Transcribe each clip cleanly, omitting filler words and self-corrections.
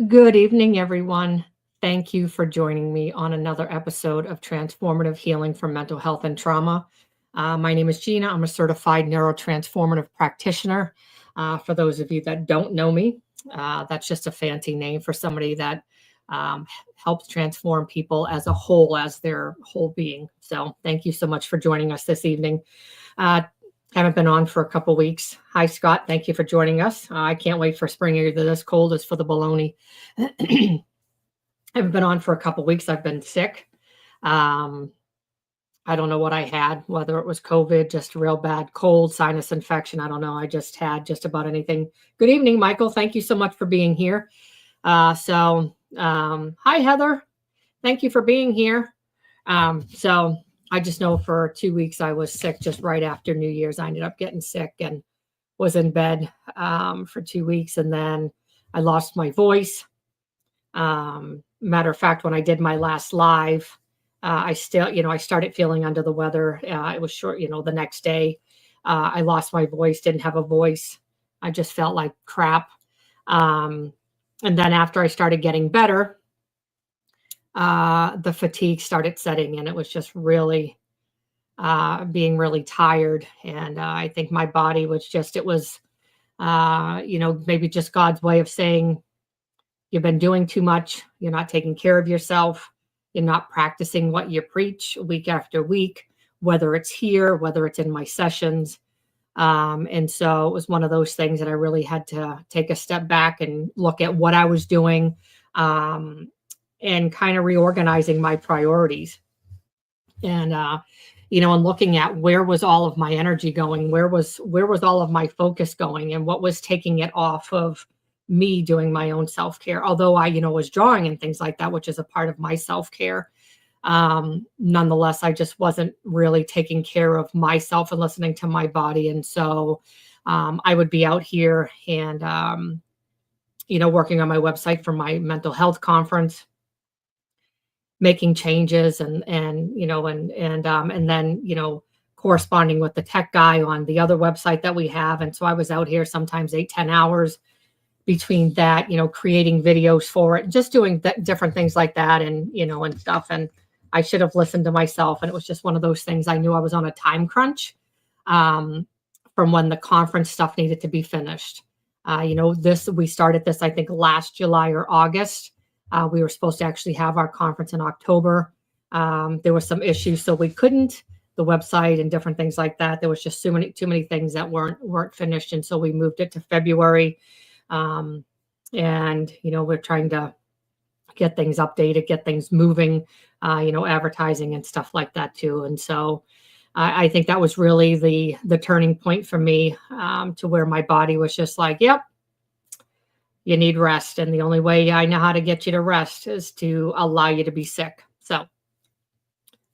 Good evening, everyone. Thank you for joining me on another episode of Transformative Healing for Mental Health and Trauma. My name is Gina. I'm a certified neurotransformative practitioner. For those of you that don't know me, that's just a fancy name for somebody that um, helps transform people as a whole, as their whole being. So, thank you so much for joining us this evening. Uh, haven't been on for a couple weeks. Hi, Scott. Thank you for joining us. I can't wait for spring, either this cold as for the baloney. Haven't been on for a couple weeks. I've been sick. Um, I don't know what I had, whether it was COVID, just real bad cold, sinus infection. I don't know. I just had just about anything. Good evening, Michael. Thank you so much for being here. Hi, Heather. Thank you for being here. So I just know for 2 weeks I was sick just right after New Year's. I ended up getting sick and was in bed for 2 weeks. And then I lost my voice. Matter of fact, when I did my last live, I still, I started feeling under the weather. It was short, the next day, I lost my voice, didn't have a voice. I just felt like crap. Um, and then after I started getting better, the fatigue started setting in. It was just really being really tired. And I think my body was just, it was, maybe just God's way of saying, you've been doing too much. You're not taking care of yourself. You're not practicing what you preach week after week, whether it's here, whether it's in my sessions. And so it was one of those things that I really had to take a step back and look at what I was doing, and kind of reorganizing my priorities. And and looking at where was all of my energy going, where was all of my focus going, and what was taking it off of me doing my own self-care. Although I, was drawing and things like that, which is a part of my self-care. Nonetheless, I just wasn't really taking care of myself and listening to my body. And so I would be out here and, working on my website for my mental health conference, making changes and then, corresponding with the tech guy on the other website that we have. And so I was out here sometimes 8-10 hours between that, creating videos for it, just doing different things like that and stuff. And I should have listened to myself. And it was just one of those things. I knew I was on a time crunch from when the conference stuff needed to be finished. We started this, I think, last July or August. We were supposed to actually have our conference in October. There were some issues, so we couldn't. The website and different things like that. There was just too many things that weren't finished, and so we moved it to February. We're trying to get things updated, get things moving, advertising and stuff like that too. And so I think that was really the turning point for me, to where my body was just like, yep, you need rest. And the only way I know how to get you to rest is to allow you to be sick. So,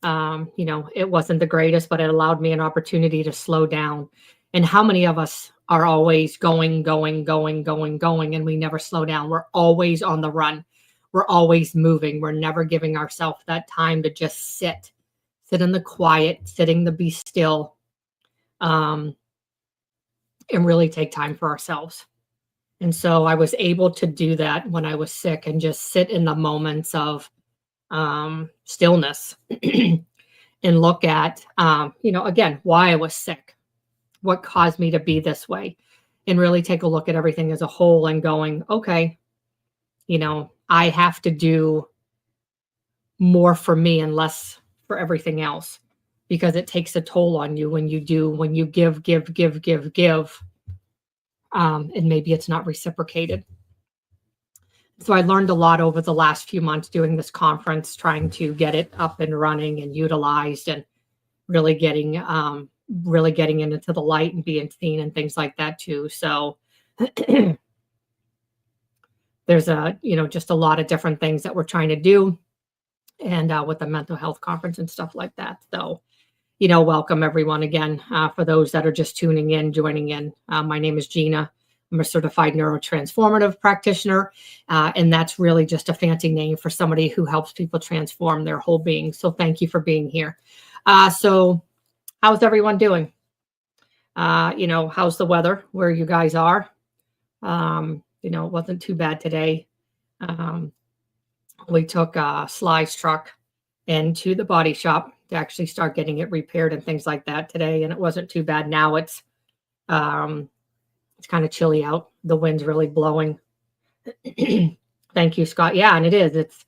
it wasn't the greatest, but it allowed me an opportunity to slow down. And how many of us are always going, and we never slow down? We're always on the run. We're always moving. We're never giving ourselves that time to just sit in the quiet, sitting to be still, and really take time for ourselves. And so I was able to do that when I was sick and just sit in the moments of stillness and look at, again, why I was sick, what caused me to be this way, and really take a look at everything as a whole and going, okay, I have to do more for me and less for everything else, because it takes a toll on you when you give, and maybe it's not reciprocated. So I learned a lot over the last few months doing this conference, trying to get it up and running and utilized, and really getting into the light and being seen and things like that too. So there's just a lot of different things that we're trying to do, and with the mental health conference and stuff like that. So, welcome everyone again. For those that are just tuning in, joining in, my name is Gina. I'm a certified neurotransformative practitioner, and that's really just a fancy name for somebody who helps people transform their whole being. So thank you for being here. So how's everyone doing? How's the weather where you guys are? It wasn't too bad today. Um, we took Sly's truck into the body shop to actually start getting it repaired and things like that today, and it wasn't too bad. Now um, it's kind of chilly out. The wind's really blowing. Thank you, Scott. Yeah, and it is.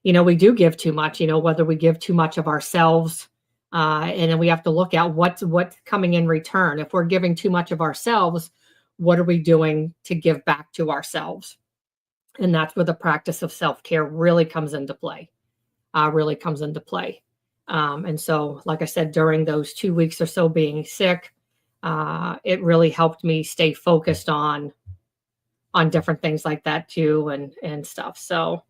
We do give too much, whether we give too much of ourselves, and then we have to look at what's coming in return. If we're giving too much of ourselves, what are we doing to give back to ourselves? And that's where the practice of self-care really comes into play. And so, like I said, during those 2 weeks or so being sick, it really helped me stay focused on different things like that too, and stuff. So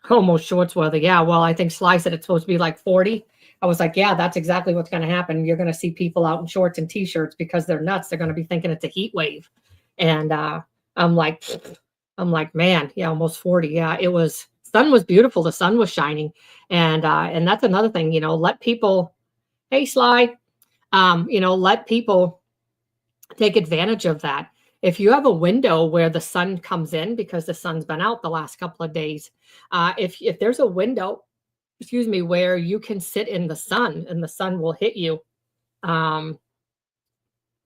almost shorts weather. Yeah. Well, I think Sly said it's supposed to be like 40. I was like, yeah, that's exactly what's going to happen. You're going to see people out in shorts and t-shirts because they're nuts. They're going to be thinking it's a heat wave. And I'm like, man, yeah, almost 40. Yeah, sun was beautiful. The sun was shining. And that's another thing, let people, hey, Sly, let people take advantage of that. If you have a window where the sun comes in, because the sun's been out the last couple of days, if there's a window, excuse me, where you can sit in the sun and the sun will hit you, um,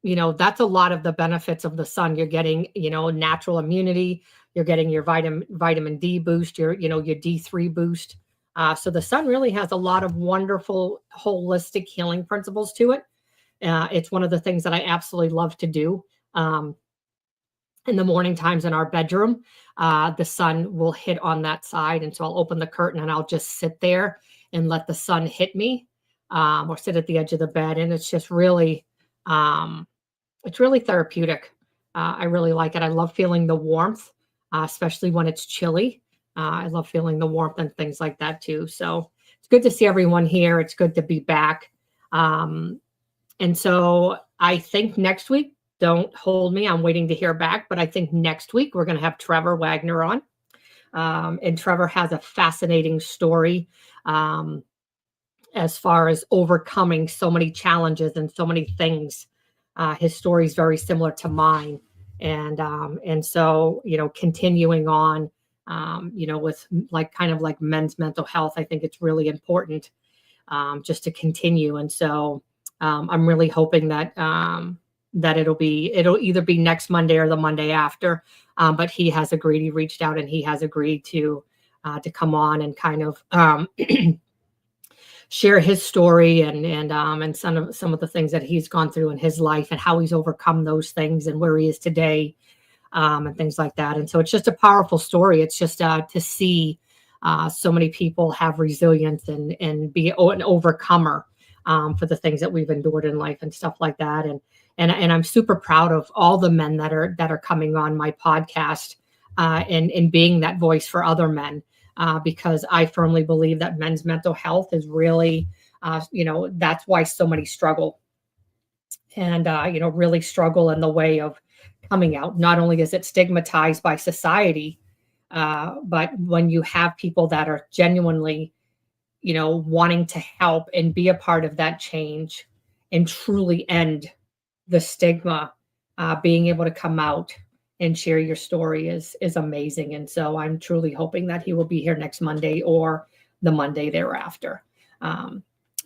that's a lot of the benefits of the sun. You're getting, natural immunity. You're getting your vitamin D boost, your D3 boost. So the sun really has a lot of wonderful holistic healing principles to it. It's one of the things that I absolutely love to do. In the morning times in our bedroom, the sun will hit on that side. And so I'll open the curtain and I'll just sit there and let the sun hit me, or sit at the edge of the bed. And it's just really, it's really therapeutic. I really like it. I love feeling the warmth, especially when it's chilly. I love feeling the warmth and things like that too. So it's good to see everyone here. It's good to be back. And so I think next week, don't hold me, I'm waiting to hear back, but I think next week we're going to have Trevor Wagner on. And Trevor has a fascinating story as far as overcoming so many challenges and so many things. His story is very similar to mine. And so, continuing on, with kind of like men's mental health, I think it's really important just to continue. And so I'm really hoping that that it'll either be next Monday or the Monday after. But he has agreed. He reached out and he has agreed to come on and kind of share his story and some of the things that he's gone through in his life and how he's overcome those things and where he is today, and things like that. And so it's just a powerful story. It's just to see so many people have resilience and be an overcomer for the things that we've endured in life and stuff like that. And I'm super proud of all the men that are coming on my podcast, and being that voice for other men, because I firmly believe that men's mental health is really, that's why so many struggle and, really struggle in the way of coming out. Not only is it stigmatized by society, but when you have people that are genuinely, wanting to help and be a part of that change and truly end the stigma, being able to come out and share your story is amazing. And so I'm truly hoping that he will be here next Monday or the Monday thereafter.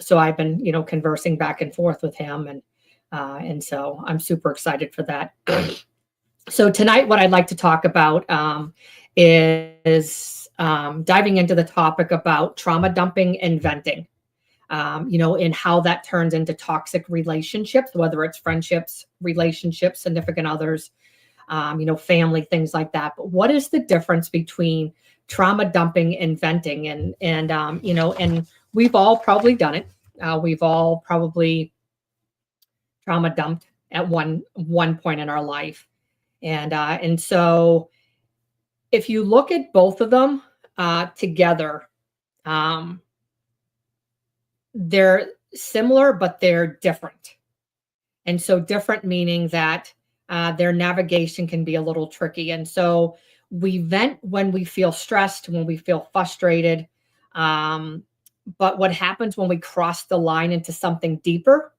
So I've been, conversing back and forth with him, and so I'm super excited for that. So tonight, what I'd like to talk about is diving into the topic about trauma dumping and venting. And how that turns into toxic relationships, whether it's friendships, relationships, significant others, family, things like that. But what is the difference between trauma dumping and venting? And we've all probably done it. We've all probably trauma dumped at one point in our life. And so if you look at both of them together, they're similar, but they're different. And so different meaning that their navigation can be a little tricky. And so we vent when we feel stressed, when we feel frustrated. But what happens when we cross the line into something deeper?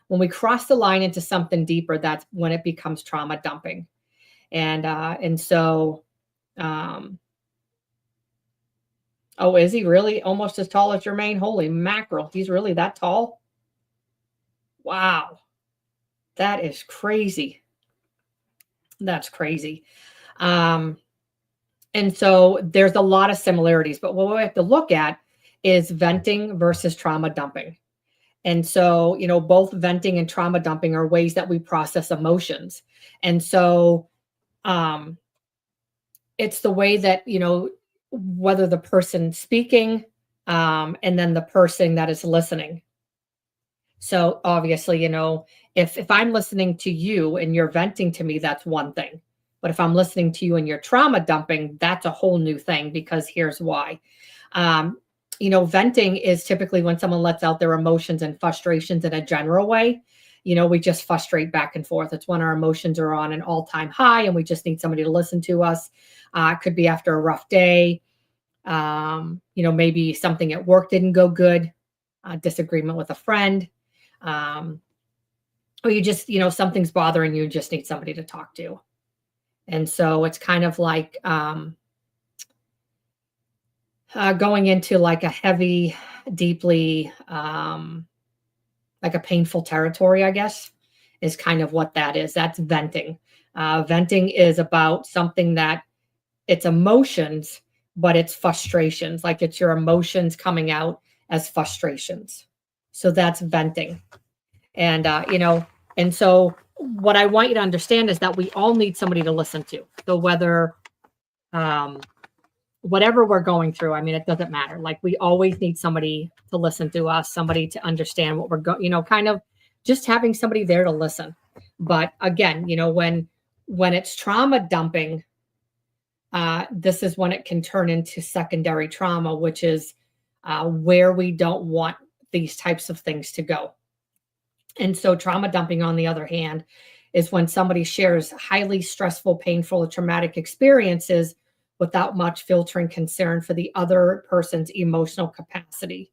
When we cross the line into something deeper, that's when it becomes trauma dumping. And so, um, oh, is he really almost as tall as Jermaine? Holy mackerel. He's really that tall? Wow. That is crazy. That's crazy. Um, and so there's a lot of similarities, but what we have to look at is venting versus trauma dumping. And so, both venting and trauma dumping are ways that we process emotions. And so, um, it's the way that, whether the person speaking, and then the person that is listening. So obviously, if I'm listening to you and you're venting to me, that's one thing. But if I'm listening to you and you're trauma dumping, that's a whole new thing, because here's why. Um, venting is typically when someone lets out their emotions and frustrations in a general way. We just frustrate back and forth. It's when our emotions are on an all-time high and we just need somebody to listen to us. It could be after a rough day. Maybe something at work didn't go good, disagreement with a friend, um, or you just, something's bothering you, just need somebody to talk to. And so it's kind of like going into like a heavy, deeply, like a painful territory, I guess, is kind of what that is. That's venting. Venting is about something that it's emotions, but it's frustrations, like it's your emotions coming out as frustrations. So that's venting. And, and so what I want you to understand is that we all need somebody to listen to. So whether, um, whatever we're going through, I mean, it doesn't matter. Like, we always need somebody to listen to us, somebody to understand what we're going, kind of just having somebody there to listen. But again, when it's trauma dumping, this is when it can turn into secondary trauma, which is where we don't want these types of things to go. And so trauma dumping, on the other hand, is when somebody shares highly stressful, painful, or traumatic experiences without much filtering concern for the other person's emotional capacity.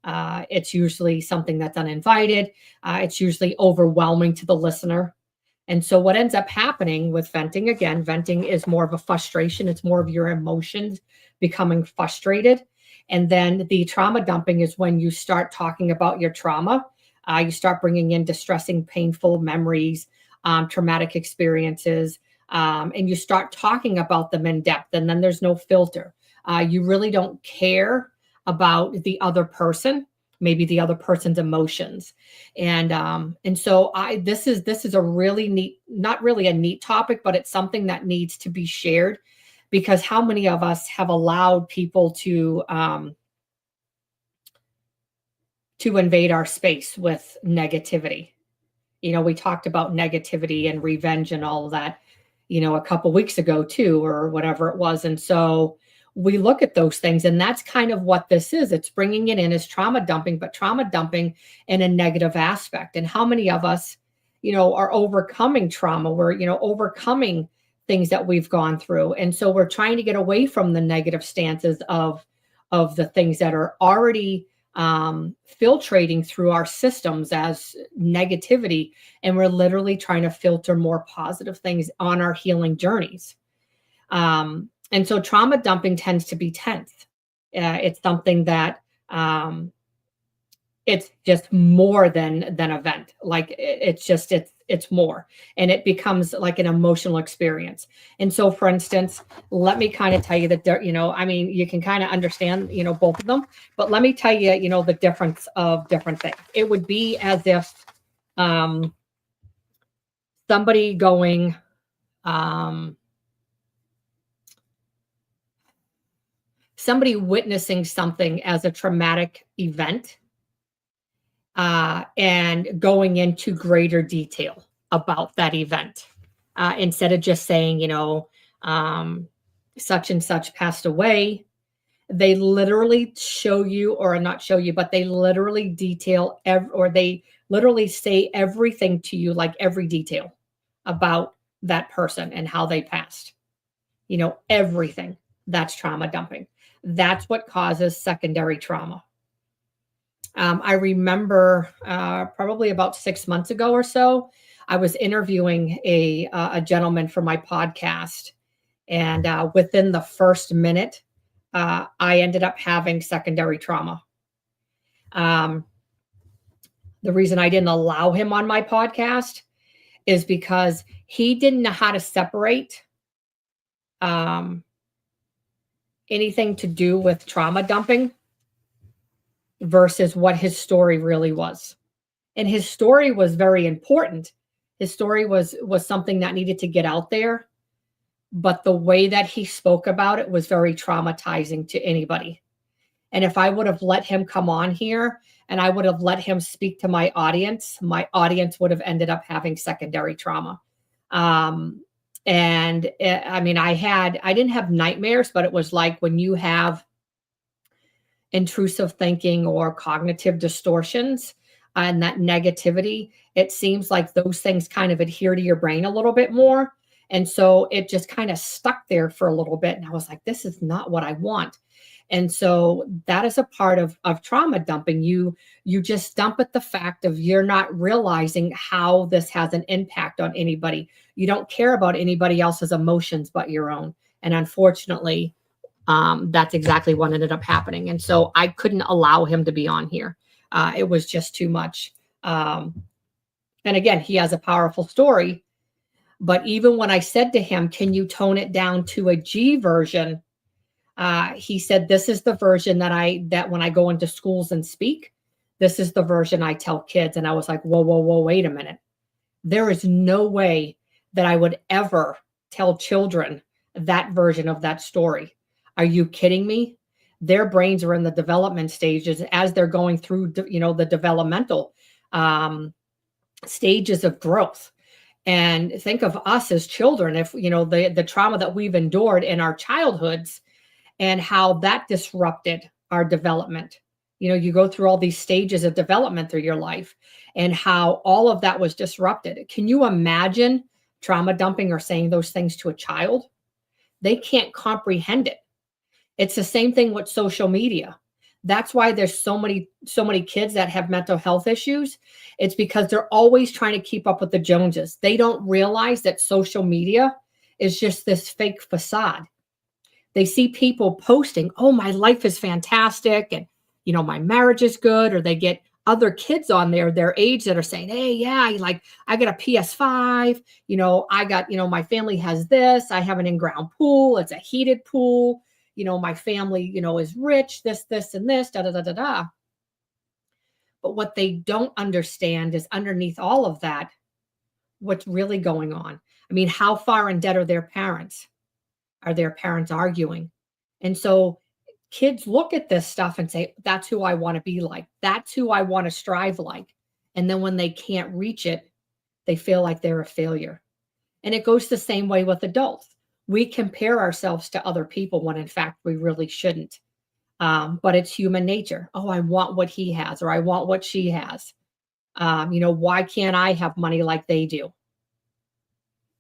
It's usually something that's uninvited. It's usually overwhelming to the listener. And so what ends up happening with venting, again, venting is more of a frustration. It's more of your emotions becoming frustrated. And then the trauma dumping is when you start talking about your trauma. You start bringing in distressing, painful memories, traumatic experiences, and you start talking about them in depth. And then there's no filter. You really don't care about the other person, maybe the other person's emotions. And so this is a really neat, not really a neat topic, but it's something that needs to be shared, because how many of us have allowed people to invade our space with negativity? We talked about negativity and revenge and all of that, a couple weeks ago too, or whatever it was. And so we look at those things, and that's kind of what this is. It's bringing it in as trauma dumping, but trauma dumping in a negative aspect. And how many of us, are overcoming trauma? We're, overcoming things that we've gone through. And so we're trying to get away from the negative stances of the things that are already filtrating through our systems as negativity. And we're literally trying to filter more positive things on our healing journeys. And so trauma dumping tends to be tense. It's something that it's just more than event. Like it's more, and it becomes like an emotional experience. And so, for instance, let me kind of tell you that I mean, you can kind of understand both of them, but let me tell you the difference of different things. It would be as if somebody going somebody witnessing something as a traumatic event, and going into greater detail about that event, instead of just saying, such and such passed away. They literally show you, or not show you, but they literally detail, or they literally say everything to you, like every detail about that person and how they passed. Everything. That's trauma dumping. That's what causes secondary trauma. I remember probably about 6 months ago or so, I was interviewing a gentleman for my podcast, and within the first minute, I ended up having secondary trauma. Um, the reason I didn't allow him on my podcast is because he didn't know how to separate um, anything to do with trauma dumping versus what his story really was. And his story was very important. His story was something that needed to get out there, but the way that he spoke about it was very traumatizing to anybody. And if I would have let him come on here and I would have let him speak to my audience would have ended up having secondary trauma. And I mean, I didn't have nightmares, but it was like when you have intrusive thinking or cognitive distortions and that negativity, it seems like those things kind of adhere to your brain a little bit more. And so it just kind of stuck there for a little bit. And I was like, this is not what I want. And so that is a part of trauma dumping. You just dump at the fact of you're not realizing how this has an impact on anybody. You don't care about anybody else's emotions but your own. And unfortunately, that's exactly what ended up happening. And so I couldn't allow him to be on here. It was just too much. And again, he has a powerful story. But even when I said to him, can you tone it down to a G version? He said, this is the version that when I go into schools and speak, this is the version I tell kids. And I was like, whoa, wait a minute. There is no way that I would ever tell children that version of that story. Are you kidding me? Their brains are in the development stages as they're going through, the developmental stages of growth. And think of us as children, if, the trauma that we've endured in our childhoods and how that disrupted our development. You go through all these stages of development through your life and how all of that was disrupted. Can you imagine trauma dumping or saying those things to a child? They can't comprehend it. It's the same thing with social media. That's why there's so many kids that have mental health issues. It's because they're always trying to keep up with the Joneses. They don't realize that social media is just this fake facade. They see people posting, oh, my life is fantastic. And, my marriage is good. Or they get other kids on their age that are saying, hey, yeah, I got a PS5. I got, my family has this. I have an in-ground pool. It's a heated pool. My family, is rich, this, and this, da, da, da, da, da. But what they don't understand is underneath all of that, what's really going on. I mean, how far in debt are their parents? Are their parents arguing? And so kids look at this stuff and say, that's who I want to be like. That's who I want to strive like. And then when they can't reach it, they feel like they're a failure. And it goes the same way with adults. We compare ourselves to other people when in fact we really shouldn't. But it's human nature. Oh, I want what he has, or I want what she has. Why can't I have money like they do?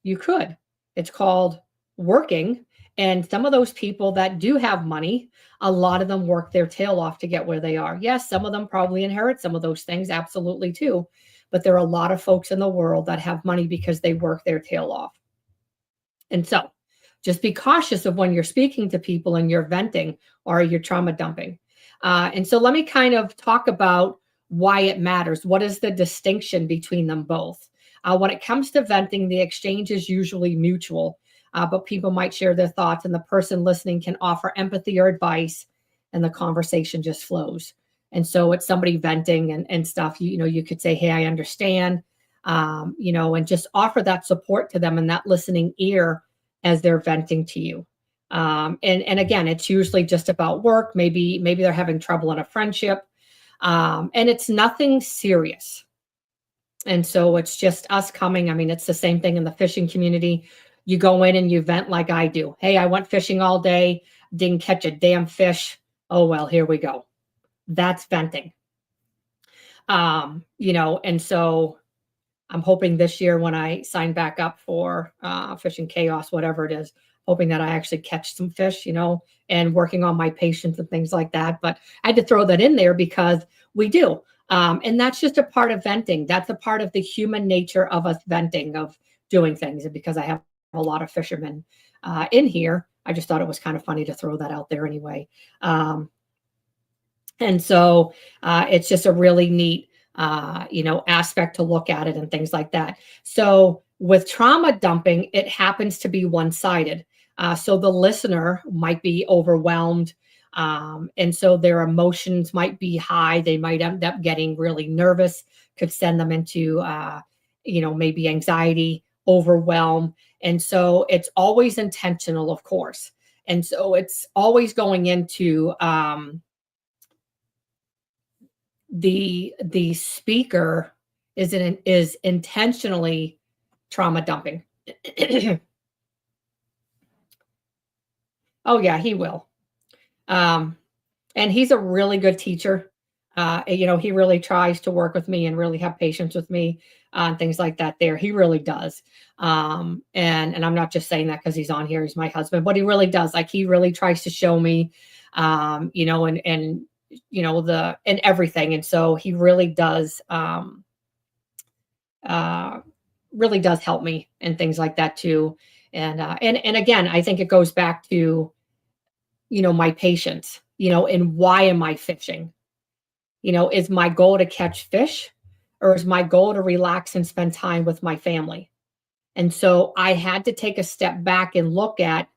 You could. It's called working. And some of those people that do have money, a lot of them work their tail off to get where they are. Yes, some of them probably inherit some of those things, absolutely too. But there are a lot of folks in the world that have money because they work their tail off. And so just be cautious of when you're speaking to people and you're venting or you're trauma dumping. And so let me kind of talk about why it matters. What is the distinction between them both? When it comes to venting, the exchange is usually mutual, but people might share their thoughts and the person listening can offer empathy or advice and the conversation just flows. And so it's somebody venting and stuff, you could say, hey, I understand, and just offer that support to them and that listening ear as they're venting to you. And again, it's usually just about work. Maybe they're having trouble in a friendship. And it's nothing serious. And so it's just us coming. I mean, it's the same thing in the fishing community. You go in and you vent like I do. Hey, I went fishing all day, didn't catch a damn fish. Oh, well, here we go. That's venting. And so I'm hoping this year when I sign back up for Fishing Chaos, whatever it is, hoping that I actually catch some fish, and working on my patience and things like that. But I had to throw that in there because we do. And that's just a part of venting. That's a part of the human nature of us venting, of doing things. And because I have a lot of fishermen in here, I just thought it was kind of funny to throw that out there anyway. Um, and so it's just a really neat, aspect to look at it and things like that. So with trauma dumping, it happens to be one sided. So the listener might be overwhelmed. And so their emotions might be high. They might end up getting really nervous, could send them into, maybe anxiety, overwhelm. And so it's always intentional, of course. And so it's always going into, the speaker is intentionally trauma dumping. Oh yeah, he will. Um, and he's a really good teacher. He really tries to work with me and really have patience with me and things like that. There, he really does. And I'm not just saying that because he's on here. He's my husband, but he really does. Like he really tries to show me, and the and everything. And so he uh, really does help me and things like that too. And again, I think it goes back to, my patience, and why am I fishing? Is my goal to catch fish, or is my goal to relax and spend time with my family? And so I had to take a step back and look at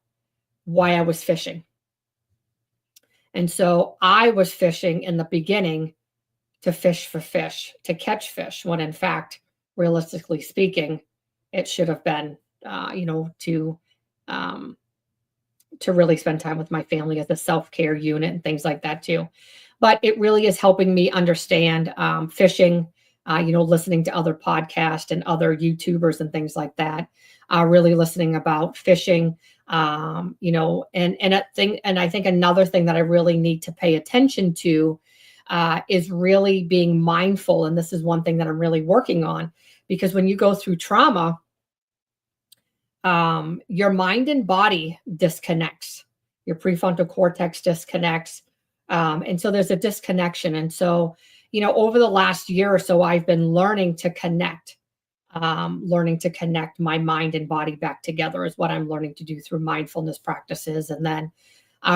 why I was fishing. And so I was fishing in the beginning to fish for fish, to catch fish, when in fact, realistically speaking, it should have been, um, to really spend time with my family as a self-care unit and things like that too. But it really is helping me understand fishing, listening to other podcasts and other YouTubers and things like that, really listening about fishing, and I think another thing that I really need to pay attention to is really being mindful. And this is one thing that I'm really working on, because when you go through trauma, your mind and body disconnects, your prefrontal cortex disconnects. And so there's a disconnection. And so, over the last year or so, I've been learning to connect my mind and body back together, is what I'm learning to do through mindfulness practices. And then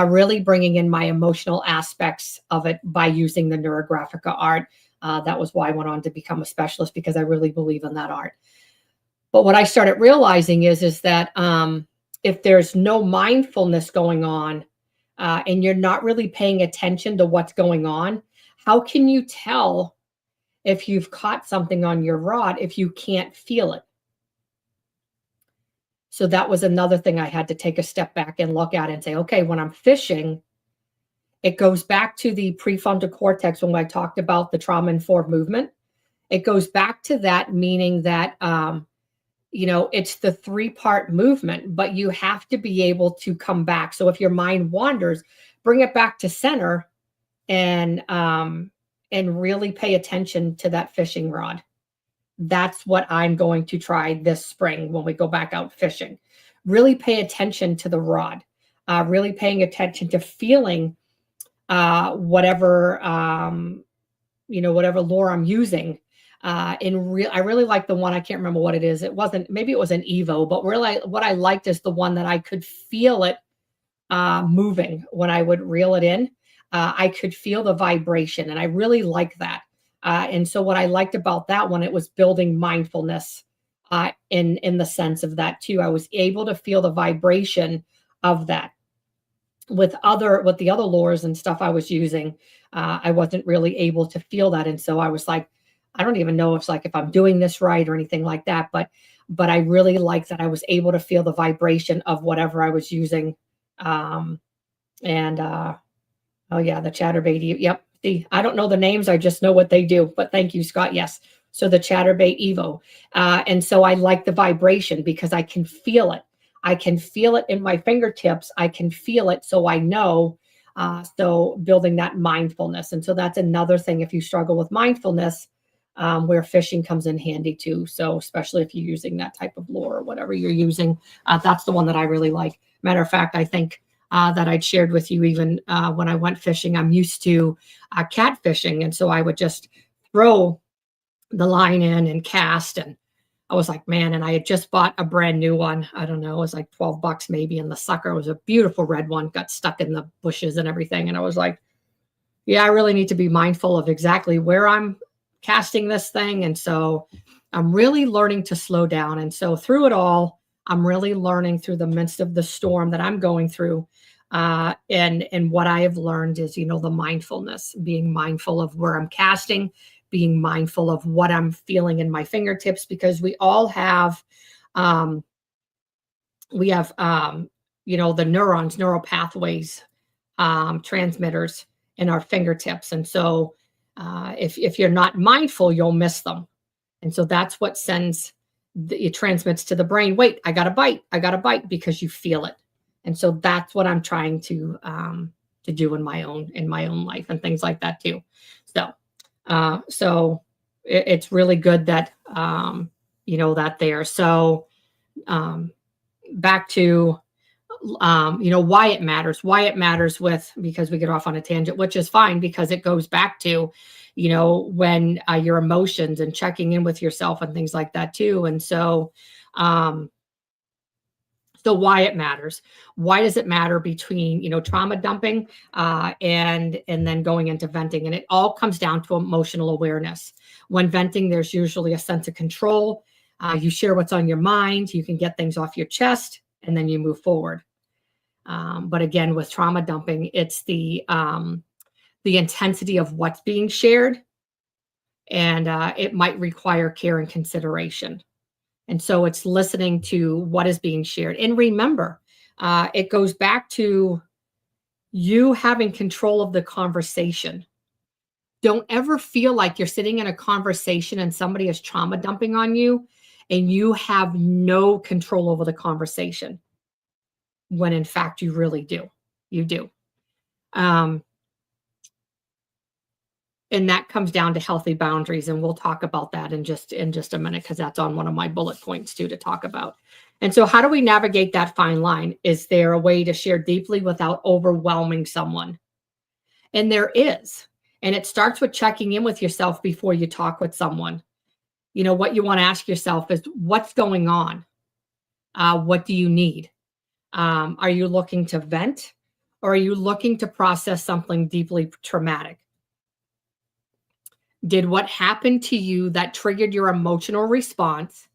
really bringing in my emotional aspects of it by using the Neurographica art. That was why I went on to become a specialist, because I really believe in that art. But what I started realizing is that if there's no mindfulness going on, and you're not really paying attention to what's going on, how can you tell if you've caught something on your rod if you can't feel it? So that was another thing I had to take a step back and look at and say, okay, when I'm fishing, it goes back to the prefrontal cortex when I talked about the trauma-informed movement. It goes back to that, meaning that it's the three-part movement, but you have to be able to come back. So if your mind wanders, bring it back to center and really pay attention to that fishing rod. That's what I'm going to try this spring when we go back out fishing. Really pay attention to the rod, really paying attention to feeling whatever lure I'm using. I really like the one, I can't remember what it is. Maybe it was an Evo, but really what I liked is the one that I could feel it moving when I would reel it in. I could feel the vibration, and I really like that. And so what I liked about that one, it was building mindfulness in the sense of that too. I was able to feel the vibration of that. With the other lures and stuff I was using, I wasn't really able to feel that. And so I was like, I don't even know if I'm doing this right or anything like that, but I really like that I was able to feel the vibration of whatever I was using. Oh yeah, the chatterbait. Yep. See, I don't know the names. I just know what they do, but thank you, Scott. Yes. So the chatterbait Evo. And so I like the vibration because I can feel it. I can feel it in my fingertips. I can feel it. So I know, so building that mindfulness. And so that's another thing. If you struggle with mindfulness, where fishing comes in handy too. So especially if you're using that type of lure or whatever you're using, that's the one that I really like. Matter of fact, I think that I'd shared with you even when I went fishing, I'm used to catfishing. And so I would just throw the line in and cast. And I was like, man, and I had just bought a brand new one. I don't know, it was like 12 bucks maybe. And the sucker was a beautiful red one, got stuck in the bushes and everything. And I was like, yeah, I really need to be mindful of exactly where I'm casting this thing. And so I'm really learning to slow down. And so through it all, I'm really learning through the midst of the storm that I'm going through. And what I have learned is, the mindfulness, being mindful of where I'm casting, being mindful of what I'm feeling in my fingertips, because we all have, um, the neurons, neural pathways, transmitters in our fingertips. And so if you're not mindful, you'll miss them. And so that's what it transmits to the brain. Wait, I got to bite because you feel it. And so that's what I'm trying to do in my own life and things like that too. So it's really good that, that there. So back to, why it matters because we get off on a tangent, which is fine because it goes back to, when your emotions and checking in with yourself and things like that too. And so, why it matters. Why does it matter between, trauma dumping and then going into venting? And it all comes down to emotional awareness. When venting, there's usually a sense of control. You share what's on your mind. You can get things off your chest, and then you move forward. But again, with trauma dumping, it's the intensity of what's being shared, and it might require care and consideration. And so it's listening to what is being shared. And remember, it goes back to you having control of the conversation. Don't ever feel like you're sitting in a conversation and somebody is trauma dumping on you and you have no control over the conversation, when in fact you really do. You do. And that comes down to healthy boundaries. And we'll talk about that in just a minute, because that's on one of my bullet points too, to talk about. And so how do we navigate that fine line? Is there a way to share deeply without overwhelming someone? And there is. And it starts with checking in with yourself before you talk with someone. What you want to ask yourself is, what's going on? What do you need? Are you looking to vent, or are you looking to process something deeply traumatic? Did what happened to you that triggered your emotional response,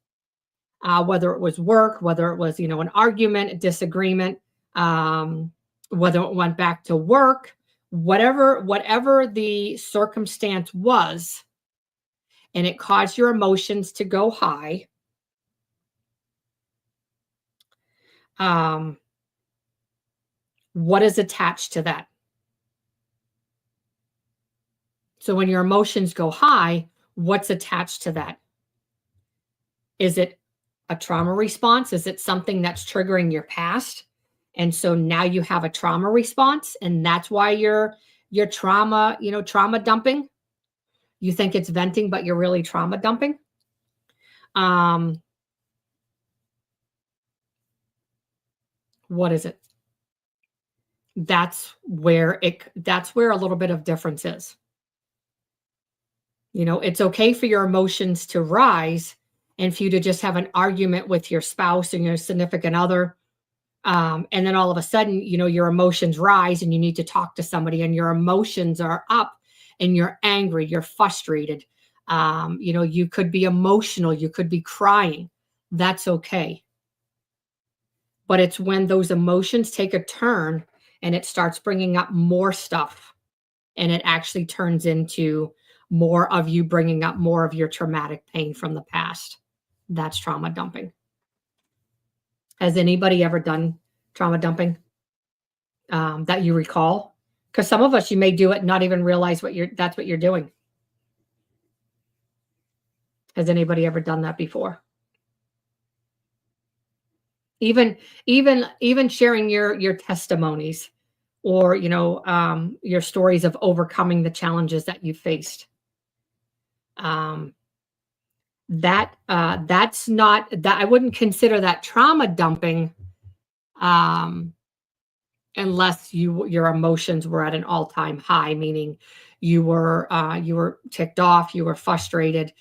whether it was work, whether it was, an argument, a disagreement, whether it went back to work, whatever the circumstance was, and it caused your emotions to go high, what is attached to that? So when your emotions go high, what's attached to that? Is it a trauma response? Is it something that's triggering your past? And so now you have a trauma response, and that's why you're trauma dumping. You think it's venting, but you're really trauma dumping. What is it? That's where a little bit of difference is. It's okay for your emotions to rise and for you to just have an argument with your spouse and your significant other. And then all of a sudden, your emotions rise and you need to talk to somebody, and your emotions are up and you're angry, you're frustrated. You could be emotional, you could be crying. That's okay. But it's when those emotions take a turn and it starts bringing up more stuff, and it actually turns into more of you bringing up more of your traumatic pain from the past. That's trauma dumping. Has anybody ever done trauma dumping that you recall? Because some of us, you may do it and not even realize that's what you're doing. Has anybody ever done that before? Even sharing your testimonies, or your stories of overcoming the challenges that you faced. That's not that, I wouldn't consider that trauma dumping. unless your emotions were at an all-time high, meaning you were ticked off, you were frustrated,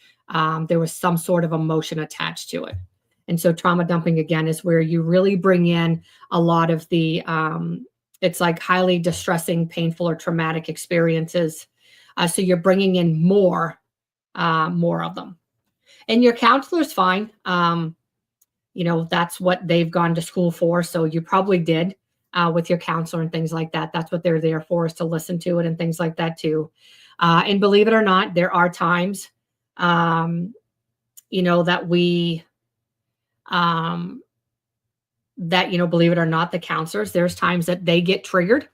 there was some sort of emotion attached to it. And so trauma dumping again is where you really bring in a lot of the it's like highly distressing, painful, or traumatic experiences. So you're bringing in more of them. And your counselor's fine. That's what they've gone to school for. So you probably did with your counselor and things like that. That's what they're there for, is to listen to it and things like that too. And believe it or not, there are times, that we, believe it or not, the counselors, there's times that they get triggered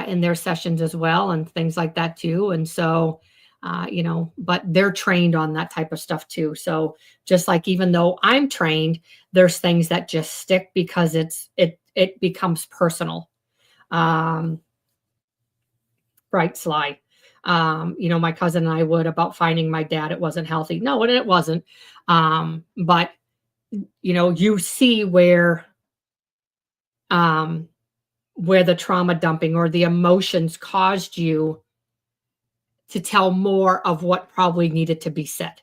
in their sessions as well and things like that too. And so, but they're trained on that type of stuff too. So just like, even though I'm trained, there's things that just stick because it becomes personal. Right, Sly. My cousin and I would about finding my dad. It wasn't healthy. No, and it wasn't. But you see where the trauma dumping or the emotions caused you to tell more of what probably needed to be said.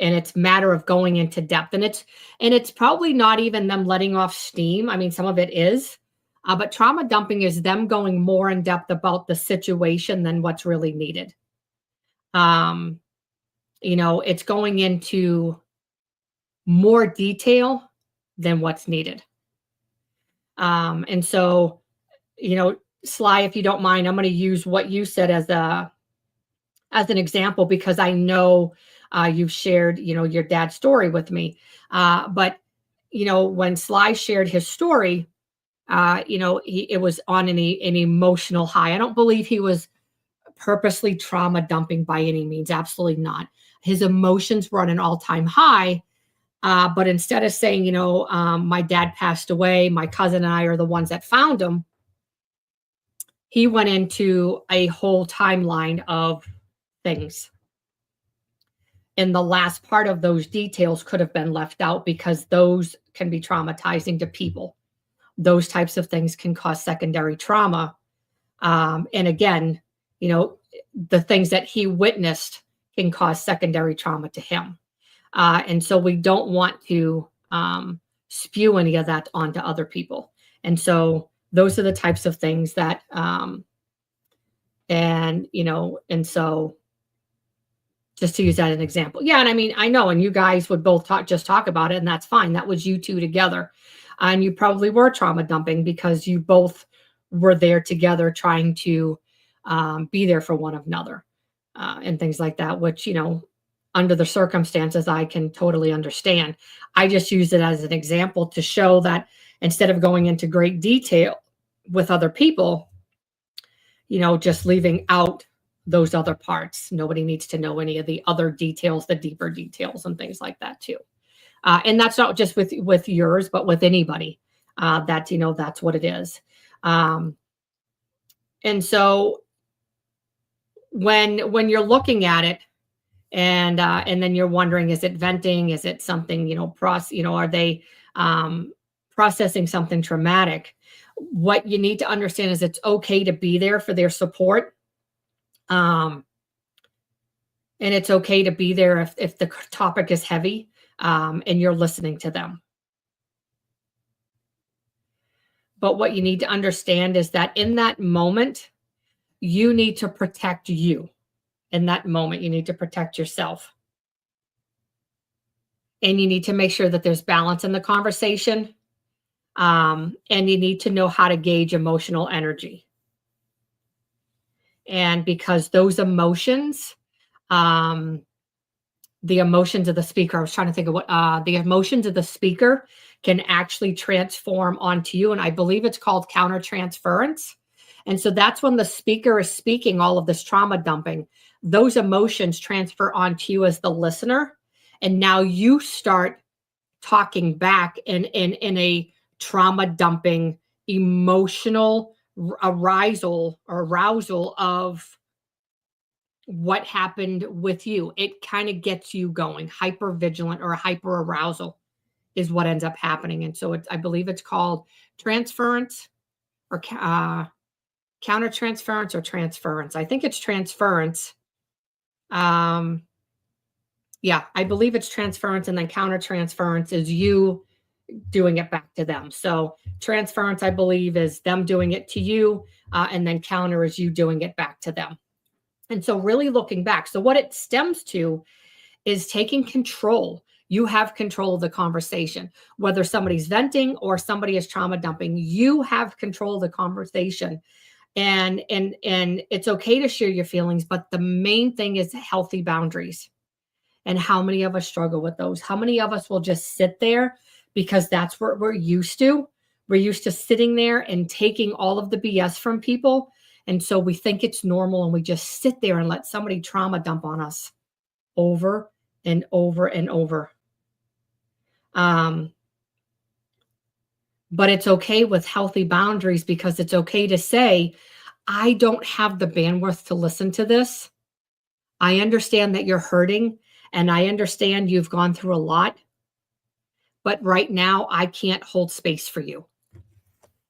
And it's a matter of going into depth. And it's probably not even them letting off steam. I mean, some of it is, but trauma dumping is them going more in depth about the situation than what's really needed. It's going into more detail than what's needed. And so, Sly, if you don't mind, I'm going to use what you said as an example, because I know you've shared, your dad's story with me. But when Sly shared his story, it was on an emotional high. I don't believe he was purposely trauma dumping by any means. Absolutely not. His emotions were on an all-time high. But instead of saying, my dad passed away, my cousin and I are the ones that found him, he went into a whole timeline of things. And the last part of those details could have been left out because those can be traumatizing to people. Those types of things can cause secondary trauma. And again, the things that he witnessed can cause secondary trauma to him. And so we don't want to spew any of that onto other people. And so those are the types of things that, and so just to use that as an example. Yeah. And I mean, I know, and you guys would both talk about it, and that's fine. That was you two together. And you probably were trauma dumping because you both were there together trying to be there for one another and things like that, which, under the circumstances, I can totally understand. I just use it as an example to show that instead of going into great detail with other people, just leaving out those other parts. Nobody needs to know any of the other details, the deeper details and things like that too. And that's not just with yours, but with anybody that's what it is. And so when you're looking at it, and then you're wondering, is it venting? Is it something, are they processing something traumatic? What you need to understand is it's okay to be there for their support. And it's okay to be there if the topic is heavy and you're listening to them. But what you need to understand is that in that moment, you need to protect you. In that moment, you need to protect yourself. And you need to make sure that there's balance in the conversation. And you need to know how to gauge emotional energy. And because those emotions, the emotions of the speaker, I was trying to think of what the emotions of the speaker can actually transform onto you. And I believe it's called countertransference. And so that's when the speaker is speaking all of this trauma dumping. Those emotions transfer onto you as the listener. And now you start talking back in a trauma dumping, emotional arousal of what happened with you. It kind of gets you going. Hyper vigilant or hyper arousal is what ends up happening. And so I believe it's called transference. or countertransference or transference. I think it's transference. Um, yeah, I believe it's transference, and then countertransference is you doing it back to them. So transference, I believe, is them doing it to you, and then counter is you doing it back to them. And so really looking back. So what it stems to is taking control. You have control of the conversation. Whether somebody's venting or somebody is trauma dumping, you have control of the conversation. And it's okay to share your feelings, but the main thing is healthy boundaries. And how many of us struggle with those? How many of us will just sit there because that's what we're used to? We're used to sitting there and taking all of the BS from people. And so we think it's normal, and we just sit there and let somebody trauma dump on us over and over and over. But it's okay with healthy boundaries, because it's okay to say, I don't have the bandwidth to listen to this. I understand that you're hurting, and I understand you've gone through a lot, but right now I can't hold space for you.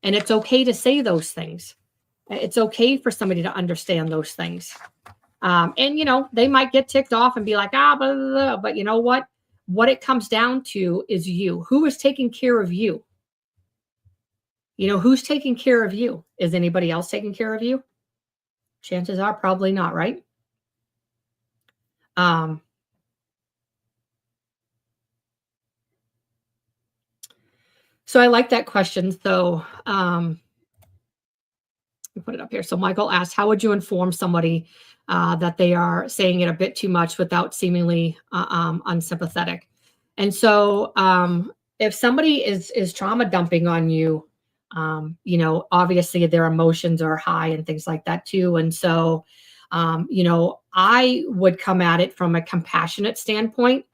And it's okay to say those things. It's okay for somebody to understand those things. And, they might get ticked off and be like, blah, blah, blah. But you know what? What it comes down to is you. Who is taking care of you? Who's taking care of you? Is anybody else taking care of you? Chances are probably not, right? So I like that question. So put it up here. So Michael asked, how would you inform somebody that they are saying it a bit too much without seemingly unsympathetic? And so if somebody is trauma dumping on you, obviously their emotions are high and things like that too. And so, I would come at it from a compassionate standpoint,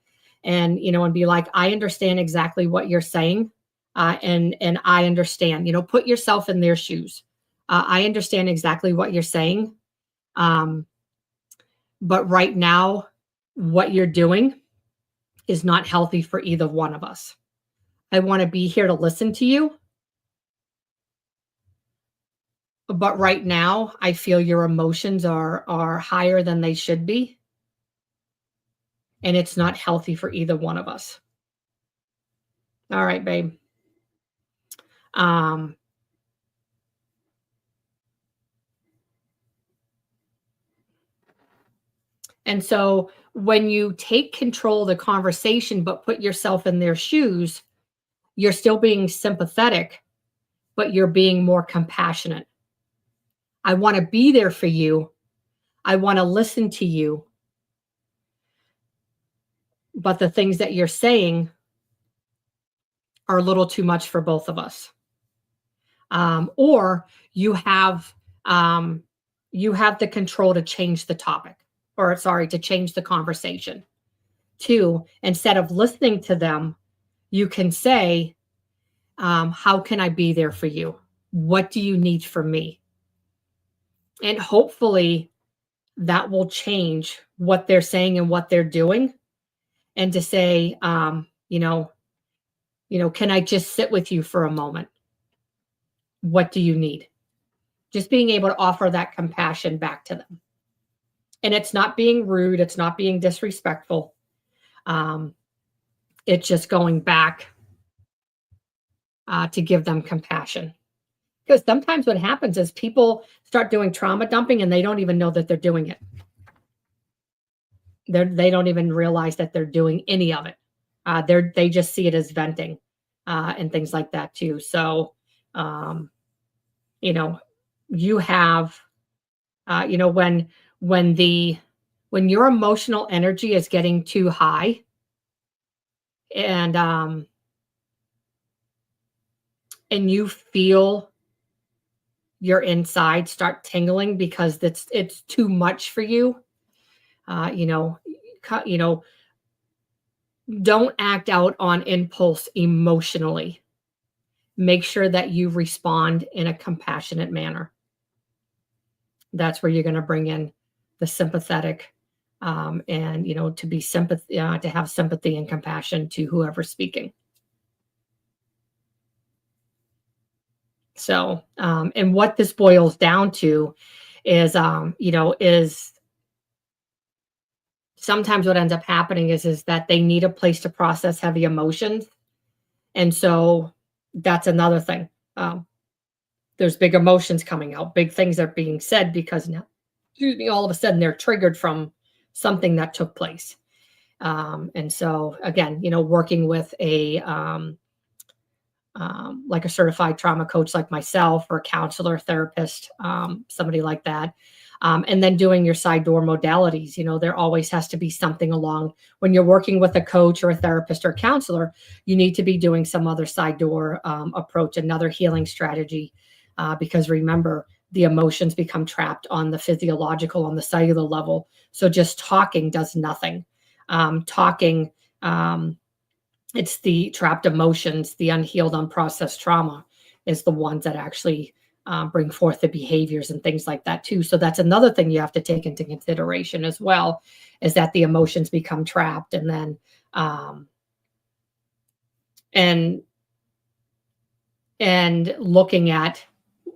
and, and be like, I understand exactly what you're saying. And I understand, put yourself in their shoes. I understand exactly what you're saying. But right now, what you're doing is not healthy for either one of us. I want to be here to listen to you. But right now, I feel your emotions are higher than they should be. And it's not healthy for either one of us. All right, babe. And so when you take control of the conversation, but put yourself in their shoes, you're still being sympathetic, but you're being more compassionate. I want to be there for you. I want to listen to you. But the things that you're saying are a little too much for both of us. Or you have the control to change the topic, or to change the conversation. Two, instead of listening to them, you can say, how can I be there for you? What do you need from me? And hopefully that will change what they're saying and what they're doing. And to say, can I just sit with you for a moment? What do you need? Just being able to offer that compassion back to them. And it's not being rude. It's not being disrespectful. It's just going back to give them compassion. Because sometimes what happens is people start doing trauma dumping and they don't even know that they're doing it. They don't even realize that they're doing any of it. They just see it as venting and things like that too. So, you have, when your emotional energy is getting too high, and you feel your inside start tingling because it's too much for you, don't act out on impulse emotionally. Make sure that you respond in a compassionate manner. That's where you're going to bring in the sympathetic, and to be sympathy, to have sympathy and compassion to whoever's speaking. So, and what this boils down to is, is sometimes what ends up happening is that they need a place to process heavy emotions. And so that's another thing. Um, there's big emotions coming out, big things are being said because now, excuse me, all of a sudden they're triggered from something that took place. And so again, working with like a certified trauma coach like myself or a counselor, therapist, somebody like that. And then doing your side door modalities, there always has to be something along when you're working with a coach or a therapist or a counselor, you need to be doing some other side door approach, another healing strategy. Because remember, the emotions become trapped on the physiological, on the cellular level. So just talking does nothing. Talking, it's the trapped emotions, the unhealed, unprocessed trauma is the ones that actually bring forth the behaviors and things like that too. So that's another thing you have to take into consideration as well, is that the emotions become trapped, and then and looking at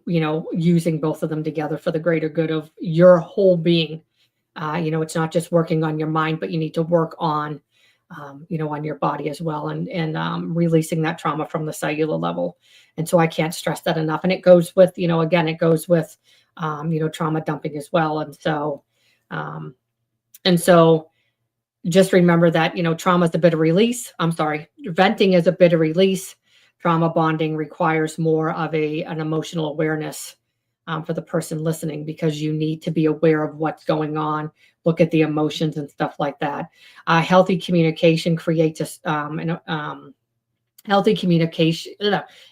using both of them together for the greater good of your whole being. It's not just working on your mind, but you need to work on on your body as well, and releasing that trauma from the cellular level. And so I can't stress that enough. And it goes with, again, it goes with, trauma dumping as well. And so just remember that, trauma is a bit of release. I'm sorry, venting is a bit of release. Trauma bonding requires more of an emotional awareness for the person listening, because you need to be aware of what's going on, look at the emotions and stuff like that. Healthy communication creates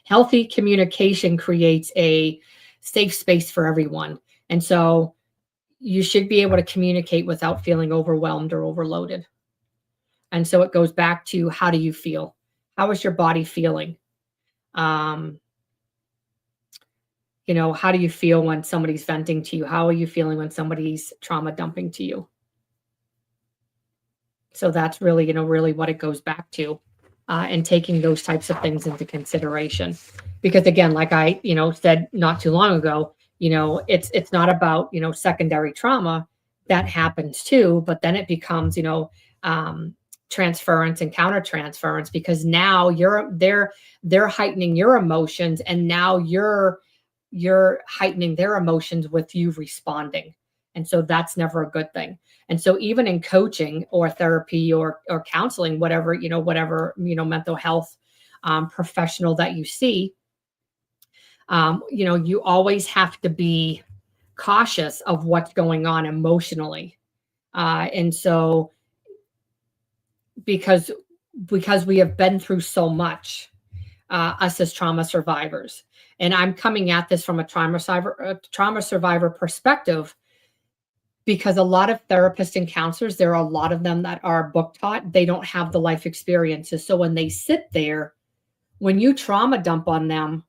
healthy communication creates a safe space for everyone. And so you should be able to communicate without feeling overwhelmed or overloaded. And so it goes back to, how do you feel? How is your body feeling? How do you feel when somebody's venting to you? How are you feeling when somebody's trauma dumping to you? So that's really, really what it goes back to, and taking those types of things into consideration. Because again, like I, said not too long ago, it's not about, secondary trauma that happens too, but then it becomes, transference and countertransference, because now they're heightening your emotions, and now you're heightening their emotions with you responding. And so that's never a good thing. And so even in coaching or therapy or counseling, whatever mental health professional that you see, you always have to be cautious of what's going on emotionally. And so because we have been through so much, us as trauma survivors, and I'm coming at this from a trauma survivor perspective, because a lot of therapists and counselors, there are a lot of them that are book taught. They don't have the life experiences. So when they sit there, when you trauma dump on them,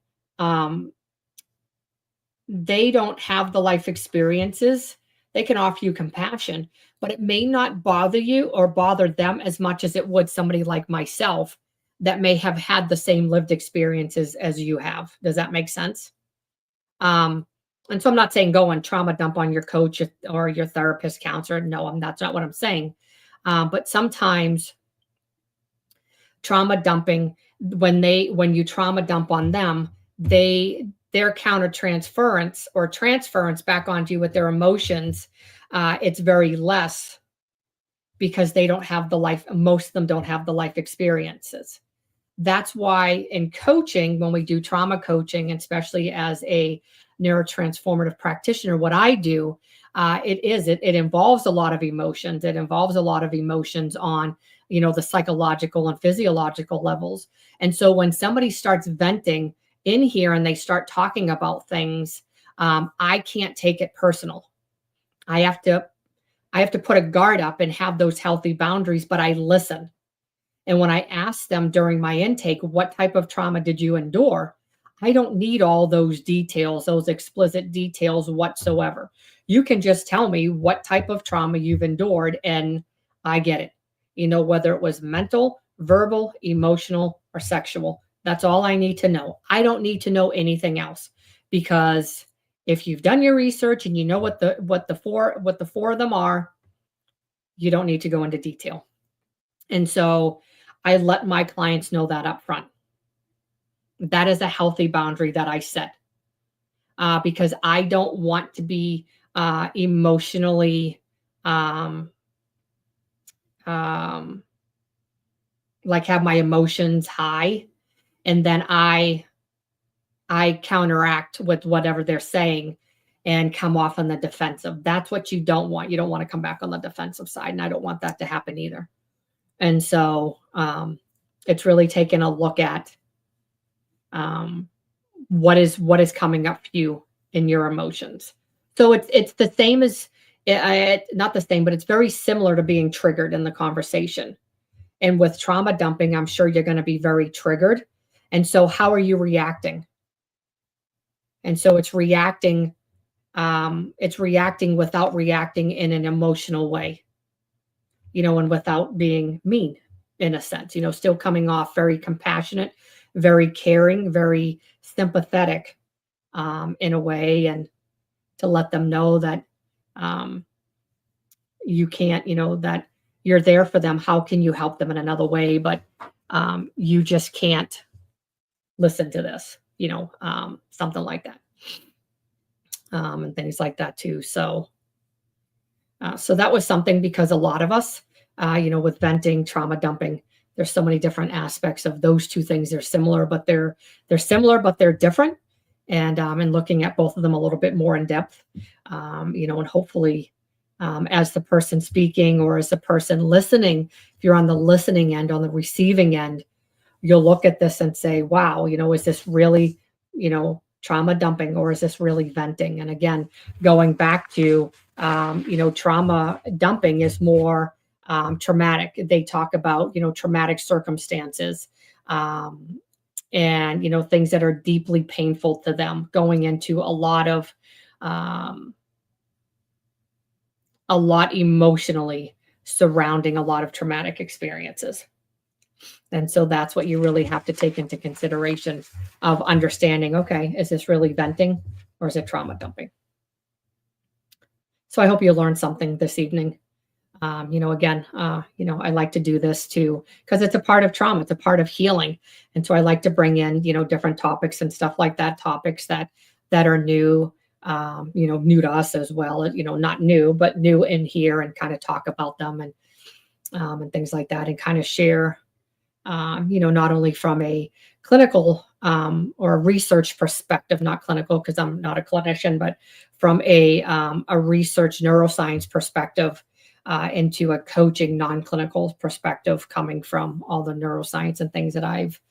they don't have the life experiences. They can offer you compassion, but it may not bother you or bother them as much as it would somebody like myself that may have had the same lived experiences as you have. Does that make sense? And so I'm not saying go and trauma dump on your coach or your therapist, counselor. No, that's not what I'm saying. But sometimes trauma dumping, when you trauma dump on them, their counter transference or transference back onto you with their emotions, it's very less, because they don't have the life. Most of them don't have the life experiences. That's why in coaching, when we do trauma coaching, especially as a neurotransformative practitioner, what I do, it involves a lot of emotions. It involves a lot of emotions on, the psychological and physiological levels. And so when somebody starts venting in here and they start talking about things, I can't take it personal. I have to put a guard up and have those healthy boundaries, but I listen. And when I ask them during my intake, what type of trauma did you endure? I don't need all those details, those explicit details whatsoever. You can just tell me what type of trauma you've endured, and I get it. Whether it was mental, verbal, emotional, or sexual. That's all I need to know. I don't need to know anything else. because if you've done your research and you know what the four of them are, you don't need to go into detail. And so I let my clients know that up front. That is a healthy boundary that I set, because I don't want to be emotionally um, um, like have my emotions high, and then I counteract with whatever they're saying and come off on the defensive. That's what you don't want. You don't want to come back on the defensive side, and I don't want that to happen either. And so it's really taking a look at um, what is coming up for you in your emotions. So it's the same as not the same, but it's very similar to being triggered in the conversation. And with trauma dumping, I'm sure you're going to be very triggered. And so how are you reacting? And so it's reacting without reacting in an emotional way, and without being mean in a sense, still coming off very compassionate, very caring, very sympathetic in a way, and to let them know that you can't, that you're there for them. How can you help them in another way? But you just can't listen to this, something like that. And things like that too. So that was something, because a lot of us, with venting, trauma dumping, there's so many different aspects of those two things. They're similar, but they're different. And looking at both of them a little bit more in depth, and hopefully, as the person speaking or as the person listening, if you're on the listening end, on the receiving end, you'll look at this and say, wow, is this really, trauma dumping, or is this really venting? And again, going back to, trauma dumping is more traumatic. They talk about, traumatic circumstances, and, things that are deeply painful to them, going into a lot emotionally surrounding a lot of traumatic experiences. And so that's what you really have to take into consideration of understanding, okay, is this really venting or is it trauma dumping? So I hope you learned something this evening. Again, I like to do this too, because it's a part of trauma, it's a part of healing. And so I like to bring in, different topics and stuff like that, topics that are new, new to us as well, not new, but new in here, and kind of talk about them and things like that, and kind of share, not only from a clinical or a research perspective, not clinical because I'm not a clinician, but from a research neuroscience perspective, into a coaching non-clinical perspective, coming from all the neuroscience and things that I've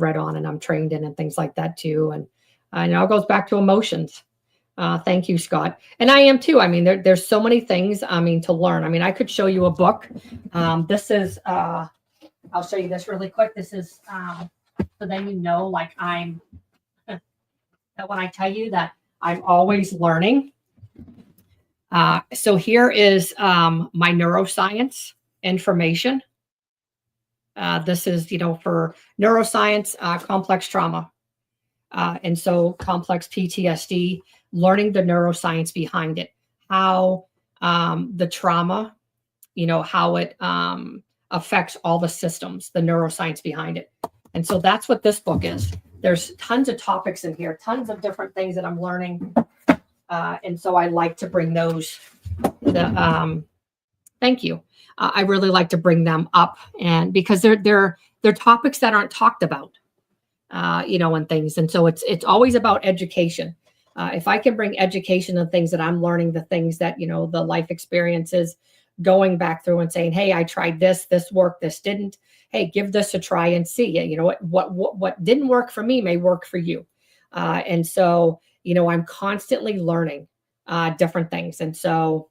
read on and I'm trained in, and things like that too. And it all goes back to emotions. Thank you, Scott. And I am too. I mean, there's so many things, to learn. I mean, I could show you a book. This is, I'll show you this really quick. This is, so then like I'm, that when I tell you that I'm always learning. So here is my neuroscience information. This is, for neuroscience, complex trauma. And so complex PTSD, learning the neuroscience behind it, how the trauma, how it affects all the systems, the neuroscience behind it. And so that's what this book is. There's tons of topics in here, tons of different things that I'm learning. And so I like to bring those, thank you. I really like to bring them up, and because they're topics that aren't talked about, and things. And so it's always about education. If I can bring education of things that I'm learning, the things that, the life experiences, going back through and saying, hey, I tried this worked, this didn't. Hey, give this a try and see. What didn't work for me may work for you. And so, I'm constantly learning different things. And so,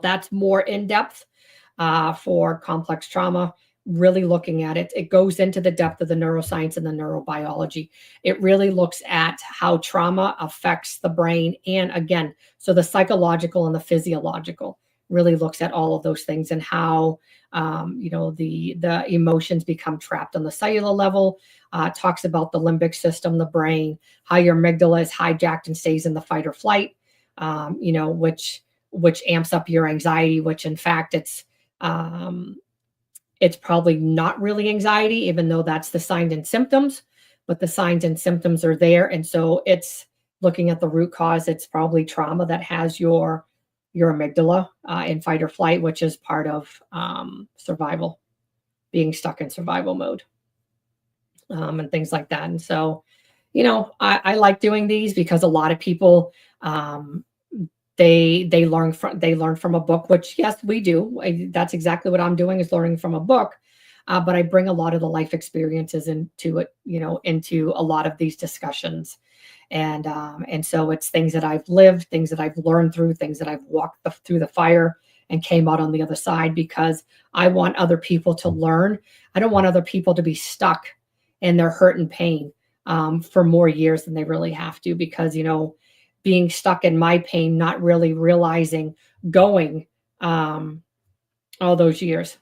that's more in depth for complex trauma, really looking at it. It goes into the depth of the neuroscience and the neurobiology. It really looks at how trauma affects the brain. And again, so the psychological and the physiological, really looks at all of those things and how the emotions become trapped on the cellular level. Talks about the limbic system, the brain, how your amygdala is hijacked and stays in the fight or flight, which amps up your anxiety, which in fact it's probably not really anxiety, even though that's the signs and symptoms, but the signs and symptoms are there. And so it's looking at the root cause. It's probably trauma that has your amygdala in fight or flight, which is part of survival, being stuck in survival mode, and things like that. And so, I like doing these because a lot of people they learn from a book, which yes, we do. That's exactly what I'm doing, is learning from a book. But I bring a lot of the life experiences into it, into a lot of these discussions. And so it's things that I've lived, things that I've learned through, things that I've walked through the fire and came out on the other side, because I want other people to learn. I don't want other people to be stuck in their hurt and pain for more years than they really have to, because, being stuck in my pain, not really realizing going all those years.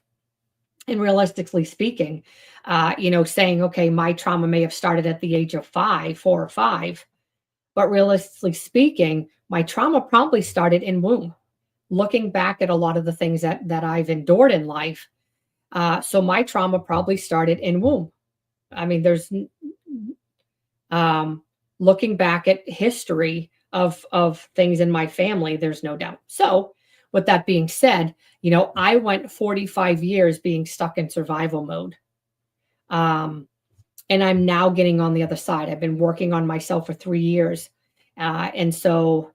And realistically speaking, saying, okay, my trauma may have started at the age of 4 or 5, but realistically speaking, my trauma probably started in womb. Looking back at a lot of the things that I've endured in life, so my trauma probably started in womb. I mean, there's looking back at history of things in my family, there's no doubt. So, with that being said, I went 45 years being stuck in survival mode. And I'm now getting on the other side. I've been working on myself for 3 years. And so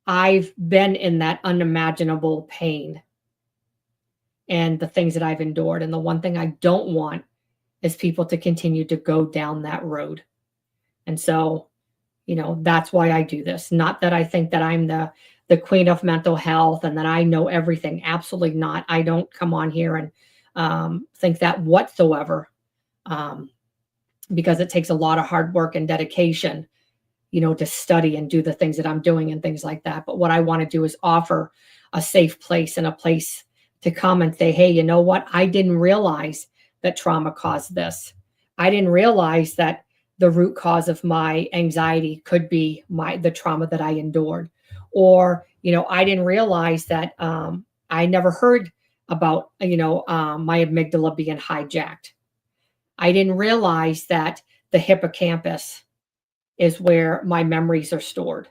I've been in that unimaginable pain and the things that I've endured. And the one thing I don't want is people to continue to go down that road. And so, that's why I do this. Not that I think that I'm the queen of mental health and that I know everything. Absolutely not. I don't come on here and think that whatsoever, because it takes a lot of hard work and dedication, to study and do the things that I'm doing and things like that. But what I want to do is offer a safe place and a place to come and say, hey, you know what? I didn't realize that trauma caused this. I didn't realize that the root cause of my anxiety could be the trauma that I endured. Or, I didn't realize that I never heard about, my amygdala being hijacked. I didn't realize that the hippocampus is where my memories are stored.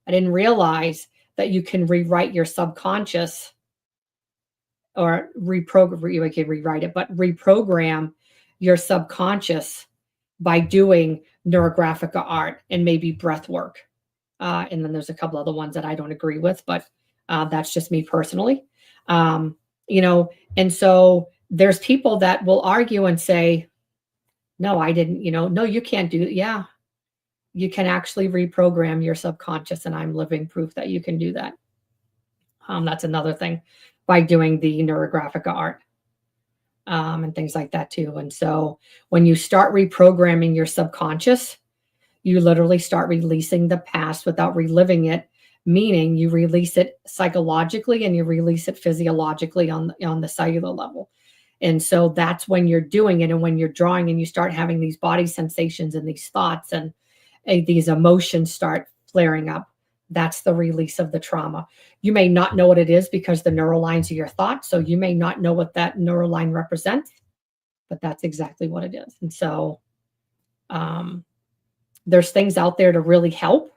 I didn't realize that you can rewrite your subconscious, or you can rewrite it, but reprogram your subconscious by doing neurographica art and maybe breath work. And then there's a couple other ones that I don't agree with, but that's just me personally. And so there's people that will argue and say, no, I didn't, no, you can't do it. Yeah, you can actually reprogram your subconscious, and I'm living proof that you can do that. That's another thing, by doing the neurographica art. And things like that too. And so when you start reprogramming your subconscious, you literally start releasing the past without reliving it, meaning you release it psychologically and you release it physiologically on the cellular level. And so that's when you're doing it, and when you're drawing and you start having these body sensations and these thoughts and these emotions start flaring up, that's the release of the trauma. You may not know what it is because the neural lines are your thoughts. So you may not know what that neural line represents, but that's exactly what it is. And so there's things out there to really help.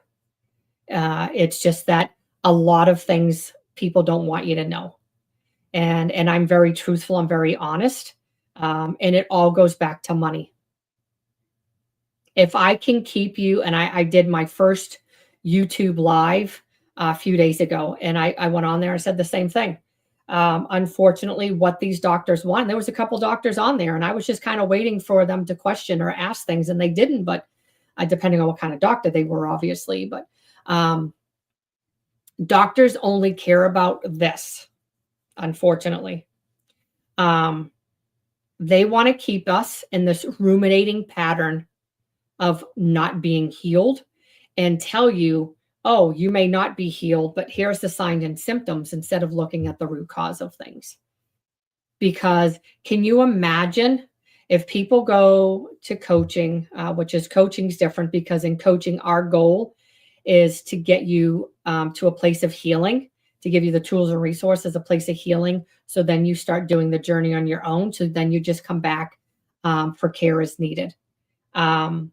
It's just that a lot of things people don't want you to know. And I'm very truthful. I'm very honest. And it all goes back to money. If I can keep you, and I did my first YouTube live a few days ago, and I went on there and said the same thing. Unfortunately, what these doctors want, there was a couple doctors on there, and I was just kind of waiting for them to question or ask things, and they didn't, but depending on what kind of doctor they were, obviously. But doctors only care about this, unfortunately. They want to keep us in this ruminating pattern of not being healed, and tell you oh, you may not be healed, but here's the signs and symptoms instead of looking at the root cause of things. Because can you imagine if people go to coaching, which is coaching's different because in coaching, our goal is to get you to a place of healing, to give you the tools and resources, a place of healing. So then you start doing the journey on your own. So then you just come back for care as needed. And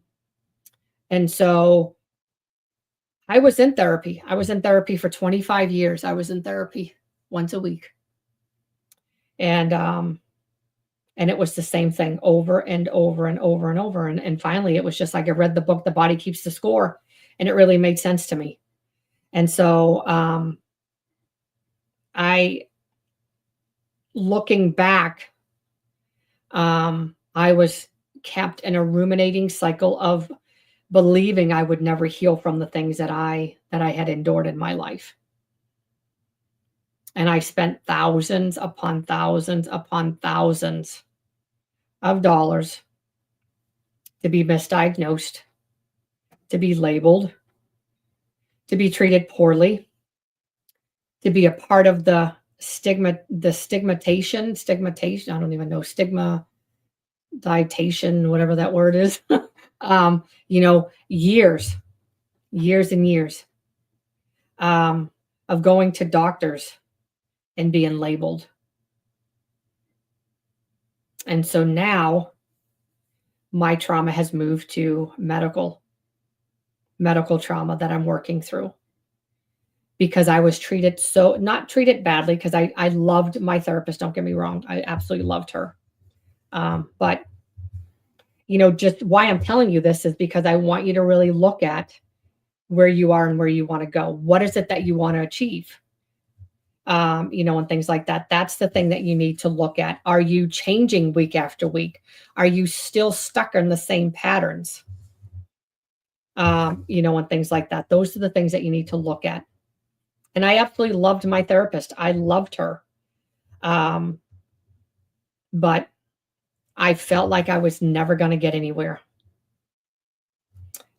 so I was in therapy. I was in therapy for 25 years. I was in therapy once a week. And it was the same thing over and over and over and over. And finally, it was just like I read the book, The Body Keeps the Score, and it really made sense to me. And so looking back, I was kept in a ruminating cycle of believing I would never heal from the things that I had endured in my life. And I spent thousands upon thousands upon thousands of dollars to be misdiagnosed, to be labeled, to be treated poorly, to be a part of the stigmatization, I don't even know, stigmatization, whatever that word is. Years and years of going to doctors and being labeled. And so now my trauma has moved to medical trauma that I'm working through, because I was treated not treated badly, because I loved my therapist. Don't get me wrong. I absolutely loved her. But just why I'm telling you this is because I want you to really look at where you are and where you want to go. What is it that you want to achieve? And things like that. That's the thing that you need to look at. Are you changing week after week? Are you still stuck in the same patterns? And things like that. Those are the things that you need to look at. And I absolutely loved my therapist. I loved her. But I felt like I was never going to get anywhere.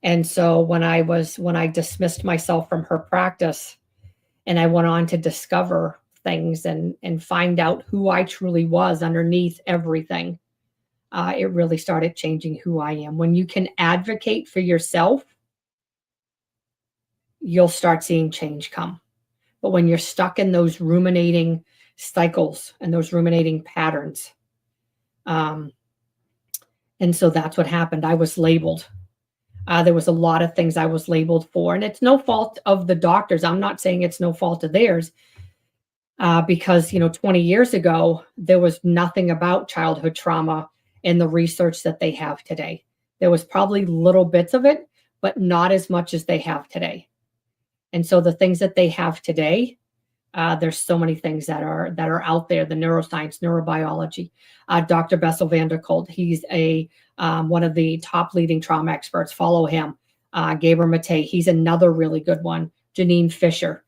And so when I dismissed myself from her practice and I went on to discover things and find out who I truly was underneath everything, it really started changing who I am. When you can advocate for yourself, you'll start seeing change come. But when you're stuck in those ruminating cycles and those ruminating patterns, and so that's what happened. I was labeled. There was a lot of things I was labeled for, and it's no fault of the doctors. I'm not saying it's no fault of theirs, because 20 years ago there was nothing about childhood trauma in the research that they have today. There was probably little bits of it, but not as much as they have today. And so the things that they have today, there's so many things that are out there. The neuroscience, neurobiology. Dr. Bessel van der Kolk, he's one of the top leading trauma experts. Follow him. Gabor Mate, he's another really good one. Janine Fisher,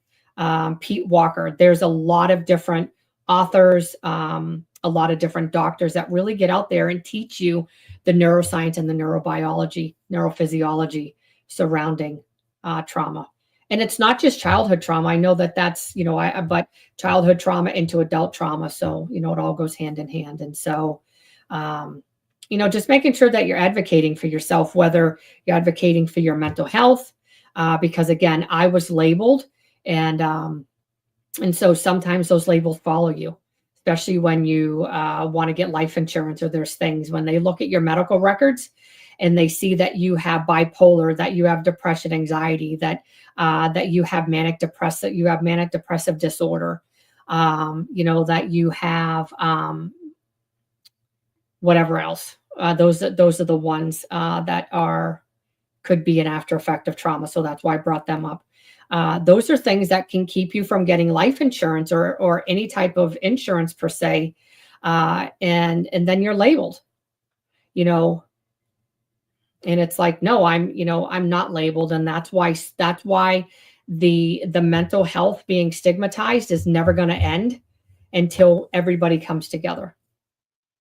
Pete Walker. There's a lot of different authors, a lot of different doctors that really get out there and teach you the neuroscience and the neurobiology, neurophysiology surrounding trauma. And it's not just childhood trauma. I know that's, but childhood trauma into adult trauma. So, it all goes hand in hand. And so, just making sure that you're advocating for yourself, whether you're advocating for your mental health, because again, I was labeled, and so sometimes those labels follow you, especially when you want to get life insurance, or there's things when they look at your medical records and they see that you have bipolar, that you have depression, anxiety, that you have manic depressive disorder, that you have whatever else. Those are the ones that could be an after effect of trauma. So that's why I brought them up. Those are things that can keep you from getting life insurance or any type of insurance per se. And then you're labeled, and it's like, no, I'm not labeled. And that's why the mental health being stigmatized is never going to end until everybody comes together.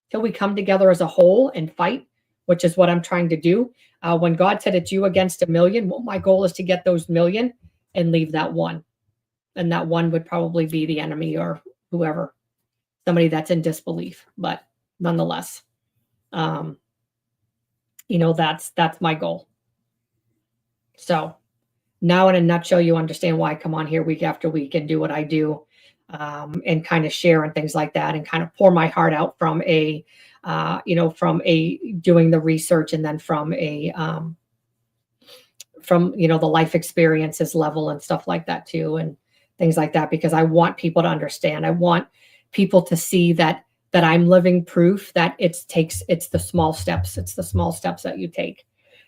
Till we come together as a whole and fight, which is what I'm trying to do. When God said it's you against a million, well, my goal is to get those million and leave that one. And that one would probably be the enemy or whoever, somebody that's in disbelief. But nonetheless, um, that's my goal. So now in a nutshell, you understand why I come on here week after week and do what I do, and kind of share and things like that, and kind of pour my heart out from doing the research, and then from the life experiences level and stuff like that too, and things like that, because I want people to understand. I want people to see that I'm living proof that it's the small steps. It's the small steps that you take.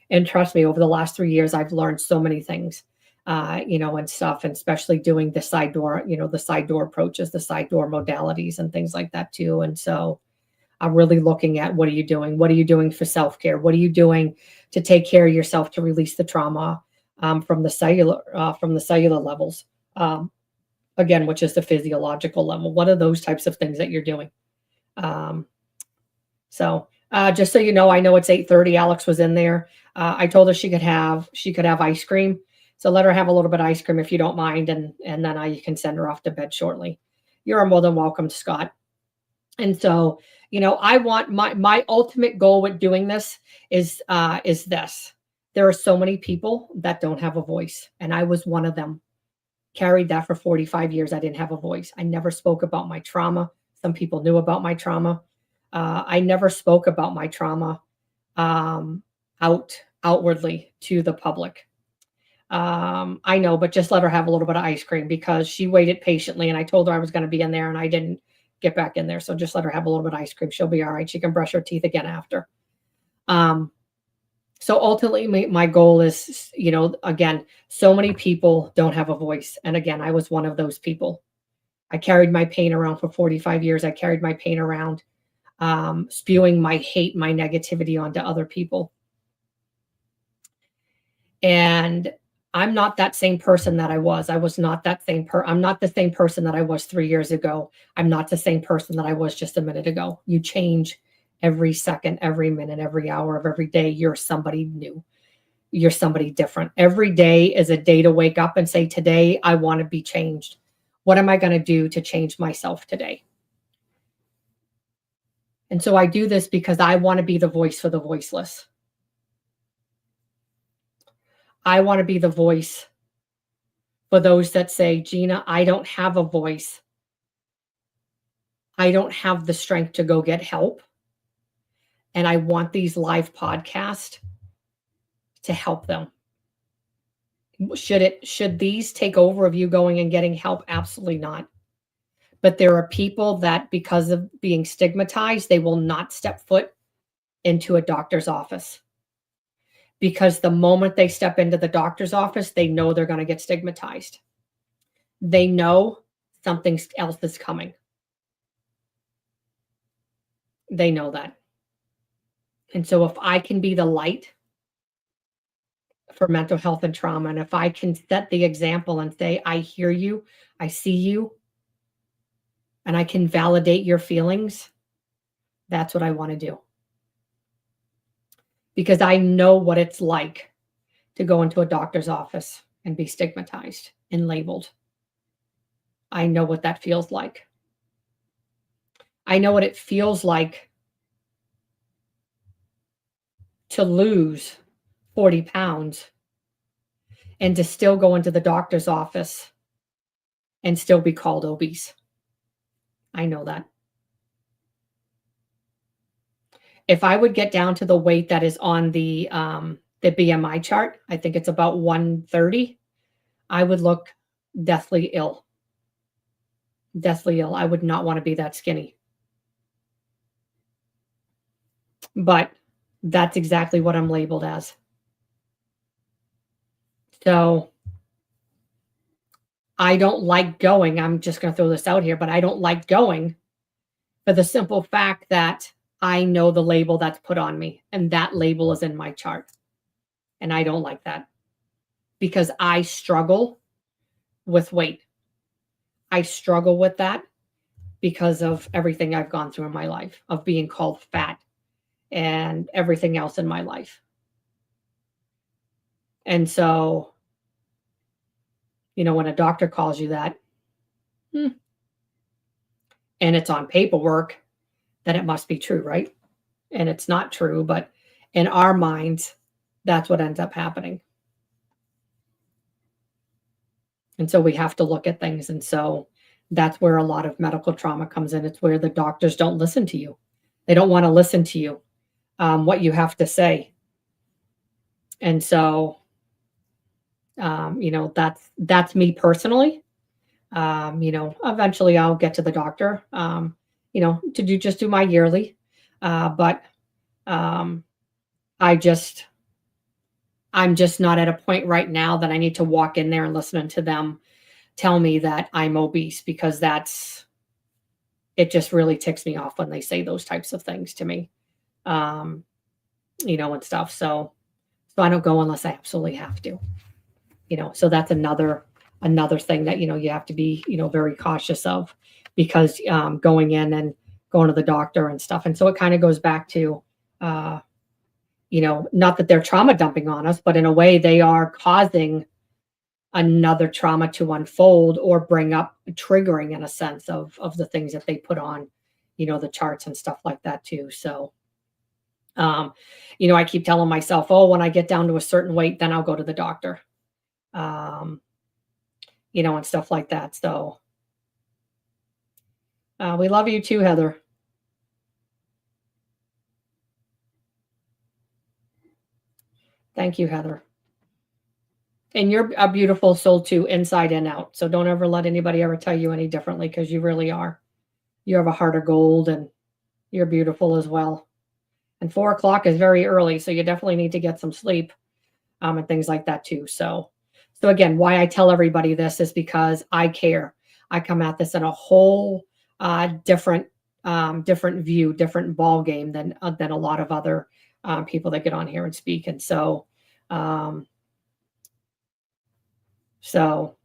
And trust me, over the last 3 years, I've learned so many things, and stuff, and especially doing the side door approaches, the side door modalities and things like that too. And so I'm really looking at, what are you doing? What are you doing for self-care? What are you doing to take care of yourself, to release the trauma from the cellular levels, again, which is the physiological level? What are those types of things that you're doing? So just so you know, I know it's 8:30. Alex was in there. I told her she could have ice cream. So let her have a little bit of ice cream if you don't mind, and then you can send her off to bed shortly. You're more than welcome, Scott. And so, I want my ultimate goal with doing this is this. There are so many people that don't have a voice, and I was one of them. Carried that for 45 years. I didn't have a voice. I never spoke about my trauma. Some people knew about my trauma. I never spoke about my trauma outwardly to the public. I know, but just let her have a little bit of ice cream, because she waited patiently, and I told her I was going to be in there, and I didn't get back in there. So just let her have a little bit of ice cream. She'll be all right. She can brush her teeth again after. So ultimately, my goal is, again, so many people don't have a voice. And again, I was one of those people. I carried my pain around for 45 years. I carried my pain around, spewing my hate, my negativity onto other people. And I'm not that same person that I was. I was not that same I'm not the same person that I was 3 years ago. I'm not the same person that I was just a minute ago. You change every second, every minute, every hour of every day. You're somebody new. You're somebody different. Every day is a day to wake up and say, today I want to be changed. What am I going to do to change myself today? And so I do this because I want to be the voice for the voiceless. I want to be the voice for those that say, Gina, I don't have a voice. I don't have the strength to go get help. And I want these live podcasts to help them. Should these take over of you going and getting help? Absolutely not. But there are people that, because of being stigmatized, they will not step foot into a doctor's office. Because the moment they step into the doctor's office, they know they're going to get stigmatized. They know something else is coming. They know that. And so if I can be the light for mental health and trauma, and if I can set the example and say, I hear you, I see you, and I can validate your feelings, that's what I want to do. Because I know what it's like to go into a doctor's office and be stigmatized and labeled. I know what that feels like. I know what it feels like to lose 40 pounds and to still go into the doctor's office and still be called obese. I know that. If I would get down to the weight that is on the BMI chart, I think it's about 130, I would look deathly ill. Deathly ill. I would not want to be that skinny. But that's exactly what I'm labeled as. So I don't like going. I'm just going to throw this out here, but I don't like going for the simple fact that I know the label that's put on me, and that label is in my chart. And I don't like that, because I struggle with weight. I struggle with that because of everything I've gone through in my life, of being called fat and everything else in my life. And so When a doctor calls you that, hmm, and it's on paperwork, then it must be true, right? And it's not true, but in our minds, that's what ends up happening. And so we have to look at things. And so that's where a lot of medical trauma comes in. It's where the doctors don't listen to you. They don't want to listen to you, what you have to say. And so, that's me personally. Eventually I'll get to the doctor, just do my yearly. But um, I just, I'm just not at a point right now that I need to walk in there and listen to them tell me that I'm obese, because it just really ticks me off when they say those types of things to me, um, and stuff. So I don't go unless I absolutely have to, so that's another thing that, you have to be, very cautious of, because going in and going to the doctor and stuff. And so it kind of goes back to, not that they're trauma dumping on us, but in a way they are causing another trauma to unfold or bring up triggering, in a sense, of the things that they put on, the charts and stuff like that too. So, I keep telling myself, oh, when I get down to a certain weight, then I'll go to the doctor, um, and stuff like that. So, we love you too, Heather. Thank you, Heather. And you're a beautiful soul too, inside and out. So don't ever let anybody ever tell you any differently, because you really are. You have a heart of gold, and you're beautiful as well. And 4 o'clock is very early, so you definitely need to get some sleep, and things like that too. So again, why I tell everybody this is because I care. I come at this in a whole different view, different ball game than a lot of other people that get on here and speak. And um, so,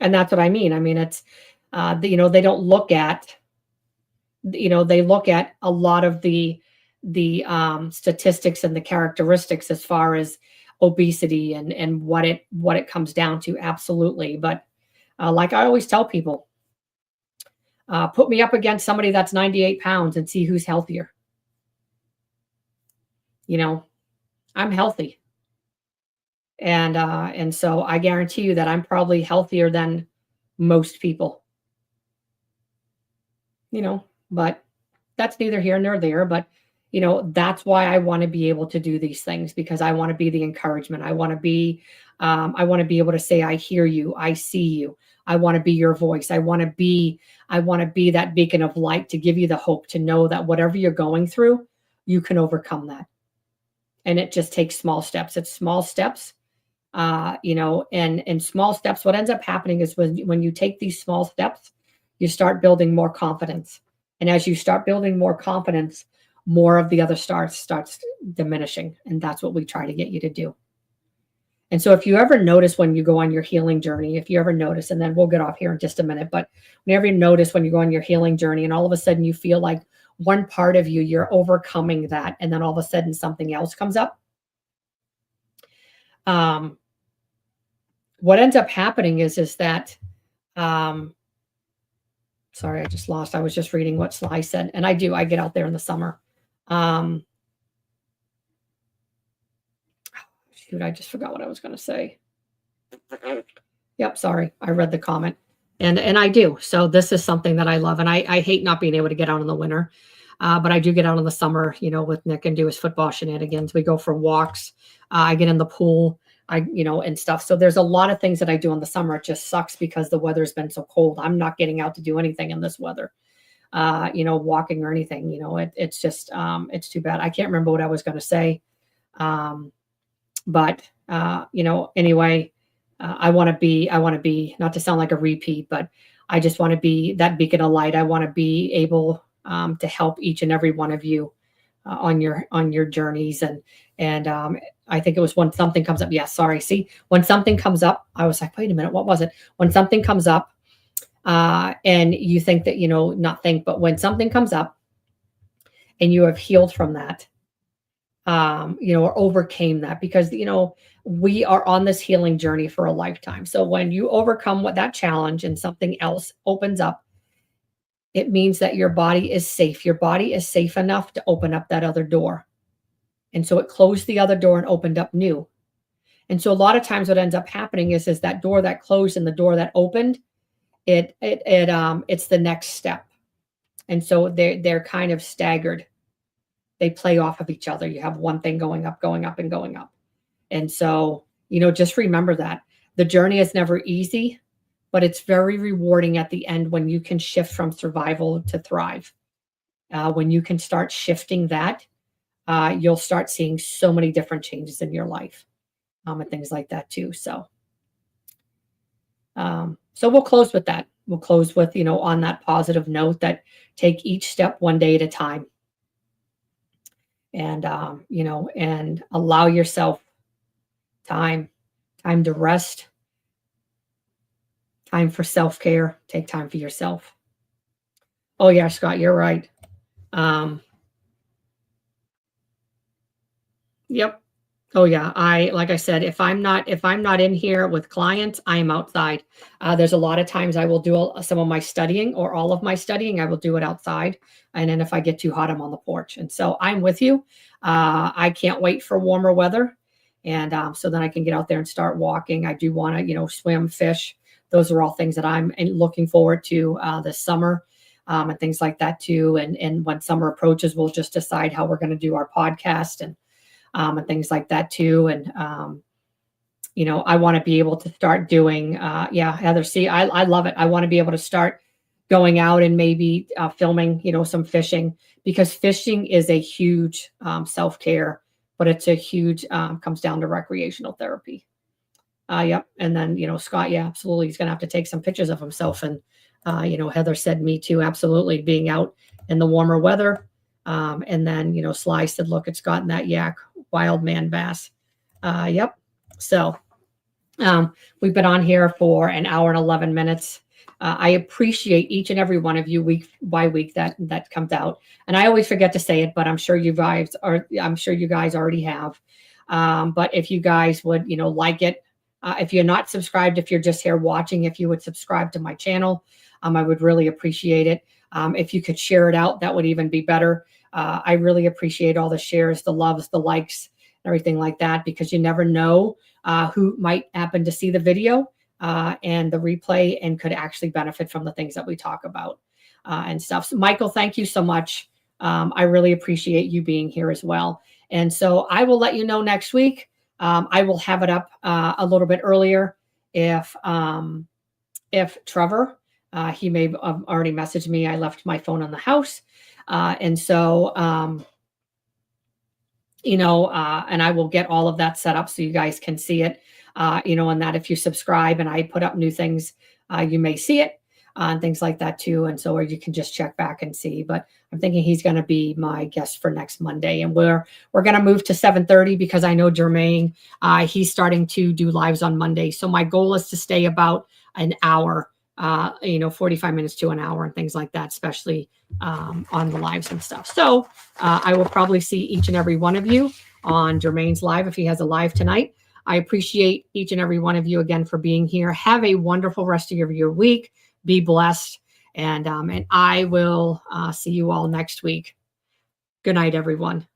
and that's what I mean. I mean, it's they don't look at, they look at a lot of the statistics and the characteristics as far as obesity and what it comes down to. Absolutely. But like I always tell people, put me up against somebody that's 98 pounds and see who's healthier. I'm healthy. And so I guarantee you that I'm probably healthier than most people, but that's neither here nor there. But, that's why I want to be able to do these things, because I want to be the encouragement. I want to be able to say, I hear you. I see you. I want to be your voice. I want to be that beacon of light to give you the hope to know that whatever you're going through, you can overcome that. And it just takes small steps. It's small steps, and small steps. What ends up happening is when you take these small steps, you start building more confidence. And as you start building more confidence, more of the other starts diminishing. And that's what we try to get you to do. And so if you ever notice when you go on your healing journey, if you ever notice, and then we'll get off here in just a minute, but whenever you notice when you go on your healing journey and all of a sudden you feel like one part of you, you're overcoming that, and then all of a sudden something else comes up. What ends up happening is that, sorry, I just lost. I was just reading what Sly said, and I get out there in the summer. Shoot, I just forgot what I was going to say. Yep, sorry. I read the comment. And I do. So this is something that I love. And I hate not being able to get out in the winter. But I do get out in the summer, with Nick and do his football shenanigans. We go for walks. I get in the pool, and stuff. So there's a lot of things that I do in the summer. It just sucks because the weather's been so cold. I'm not getting out to do anything in this weather, walking or anything. It's just, it's too bad. I can't remember what I was going to say. But anyway, I want to be, not to sound like a repeat, but I just want to be that beacon of light. I want to be able to help each and every one of you on your journeys. And I think it was when something comes up. Yes, sorry. See, when something comes up, I was like, wait a minute, what was it? When something comes up, and you think that, not think, but when something comes up and you have healed from that, or overcame that, because, we are on this healing journey for a lifetime. So when you overcome what that challenge and something else opens up, it means that your body is safe. Your body is safe enough to open up that other door. And so it closed the other door and opened up new. And so a lot of times what ends up happening is that door that closed and the door that opened, it's the next step. And so they're kind of staggered. They play off of each other. You have one thing going up, and going up. And so, just remember that the journey is never easy, but it's very rewarding at the end when you can shift from survival to thrive. When you can start shifting that, you'll start seeing so many different changes in your life, and things like that too. So we'll close with that. We'll close with, on that positive note, that take each step one day at a time. And, and allow yourself time to rest, time for self-care, take time for yourself. Oh yeah, Scott, you're right. Yep. Oh yeah. Like I said, if I'm not in here with clients, I am outside. There's a lot of times I will do some of my studying, or all of my studying, I will do it outside. And then if I get too hot, I'm on the porch. And so I'm with you. I can't wait for warmer weather. And so then I can get out there and start walking. I do want to, swim, fish. Those are all things that I'm looking forward to this summer, and things like that too. And when summer approaches, we'll just decide how we're going to do our podcast and things like that too. And, I want to be able to start doing, Heather, see, I love it. I want to be able to start going out and maybe filming, some fishing, because fishing is a huge self-care, but it's a huge, comes down to recreational therapy. Yep. And then, Scott, yeah, absolutely. He's going to have to take some pictures of himself. And, Heather said, me too. Absolutely. Being out in the warmer weather. And then, Sly said, look, it's gotten that yak, wild man bass. Yep. So we've been on here for an hour and 11 minutes. I appreciate each and every one of you week by week that comes out. And I always forget to say it, but I'm sure you guys already have. But if you guys would, like it, if you're not subscribed, if you're just here watching, if you would subscribe to my channel, I would really appreciate it. If you could share it out, that would even be better. I really appreciate all the shares, the loves, the likes, everything like that, because you never know who might happen to see the video and the replay and could actually benefit from the things that we talk about and stuff. So Michael, thank you so much. I really appreciate you being here as well. And so I will let you know next week. I will have it up a little bit earlier if Trevor, he may have already messaged me. I left my phone in the house. And so, and I will get all of that set up so you guys can see it, and that if you subscribe and I put up new things, you may see it and things like that too. And so, or you can just check back and see, but I'm thinking he's going to be my guest for next Monday, and we're going to move to 7:30 because I know Jermaine, he's starting to do lives on Monday. So my goal is to stay about an hour, 45 minutes to an hour and things like that, especially on the lives and stuff. So I will probably see each and every one of you on Jermaine's live if he has a live tonight. I appreciate each and every one of you again for being here. Have a wonderful rest of your week. Be blessed. And I will see you all next week. Good night, everyone.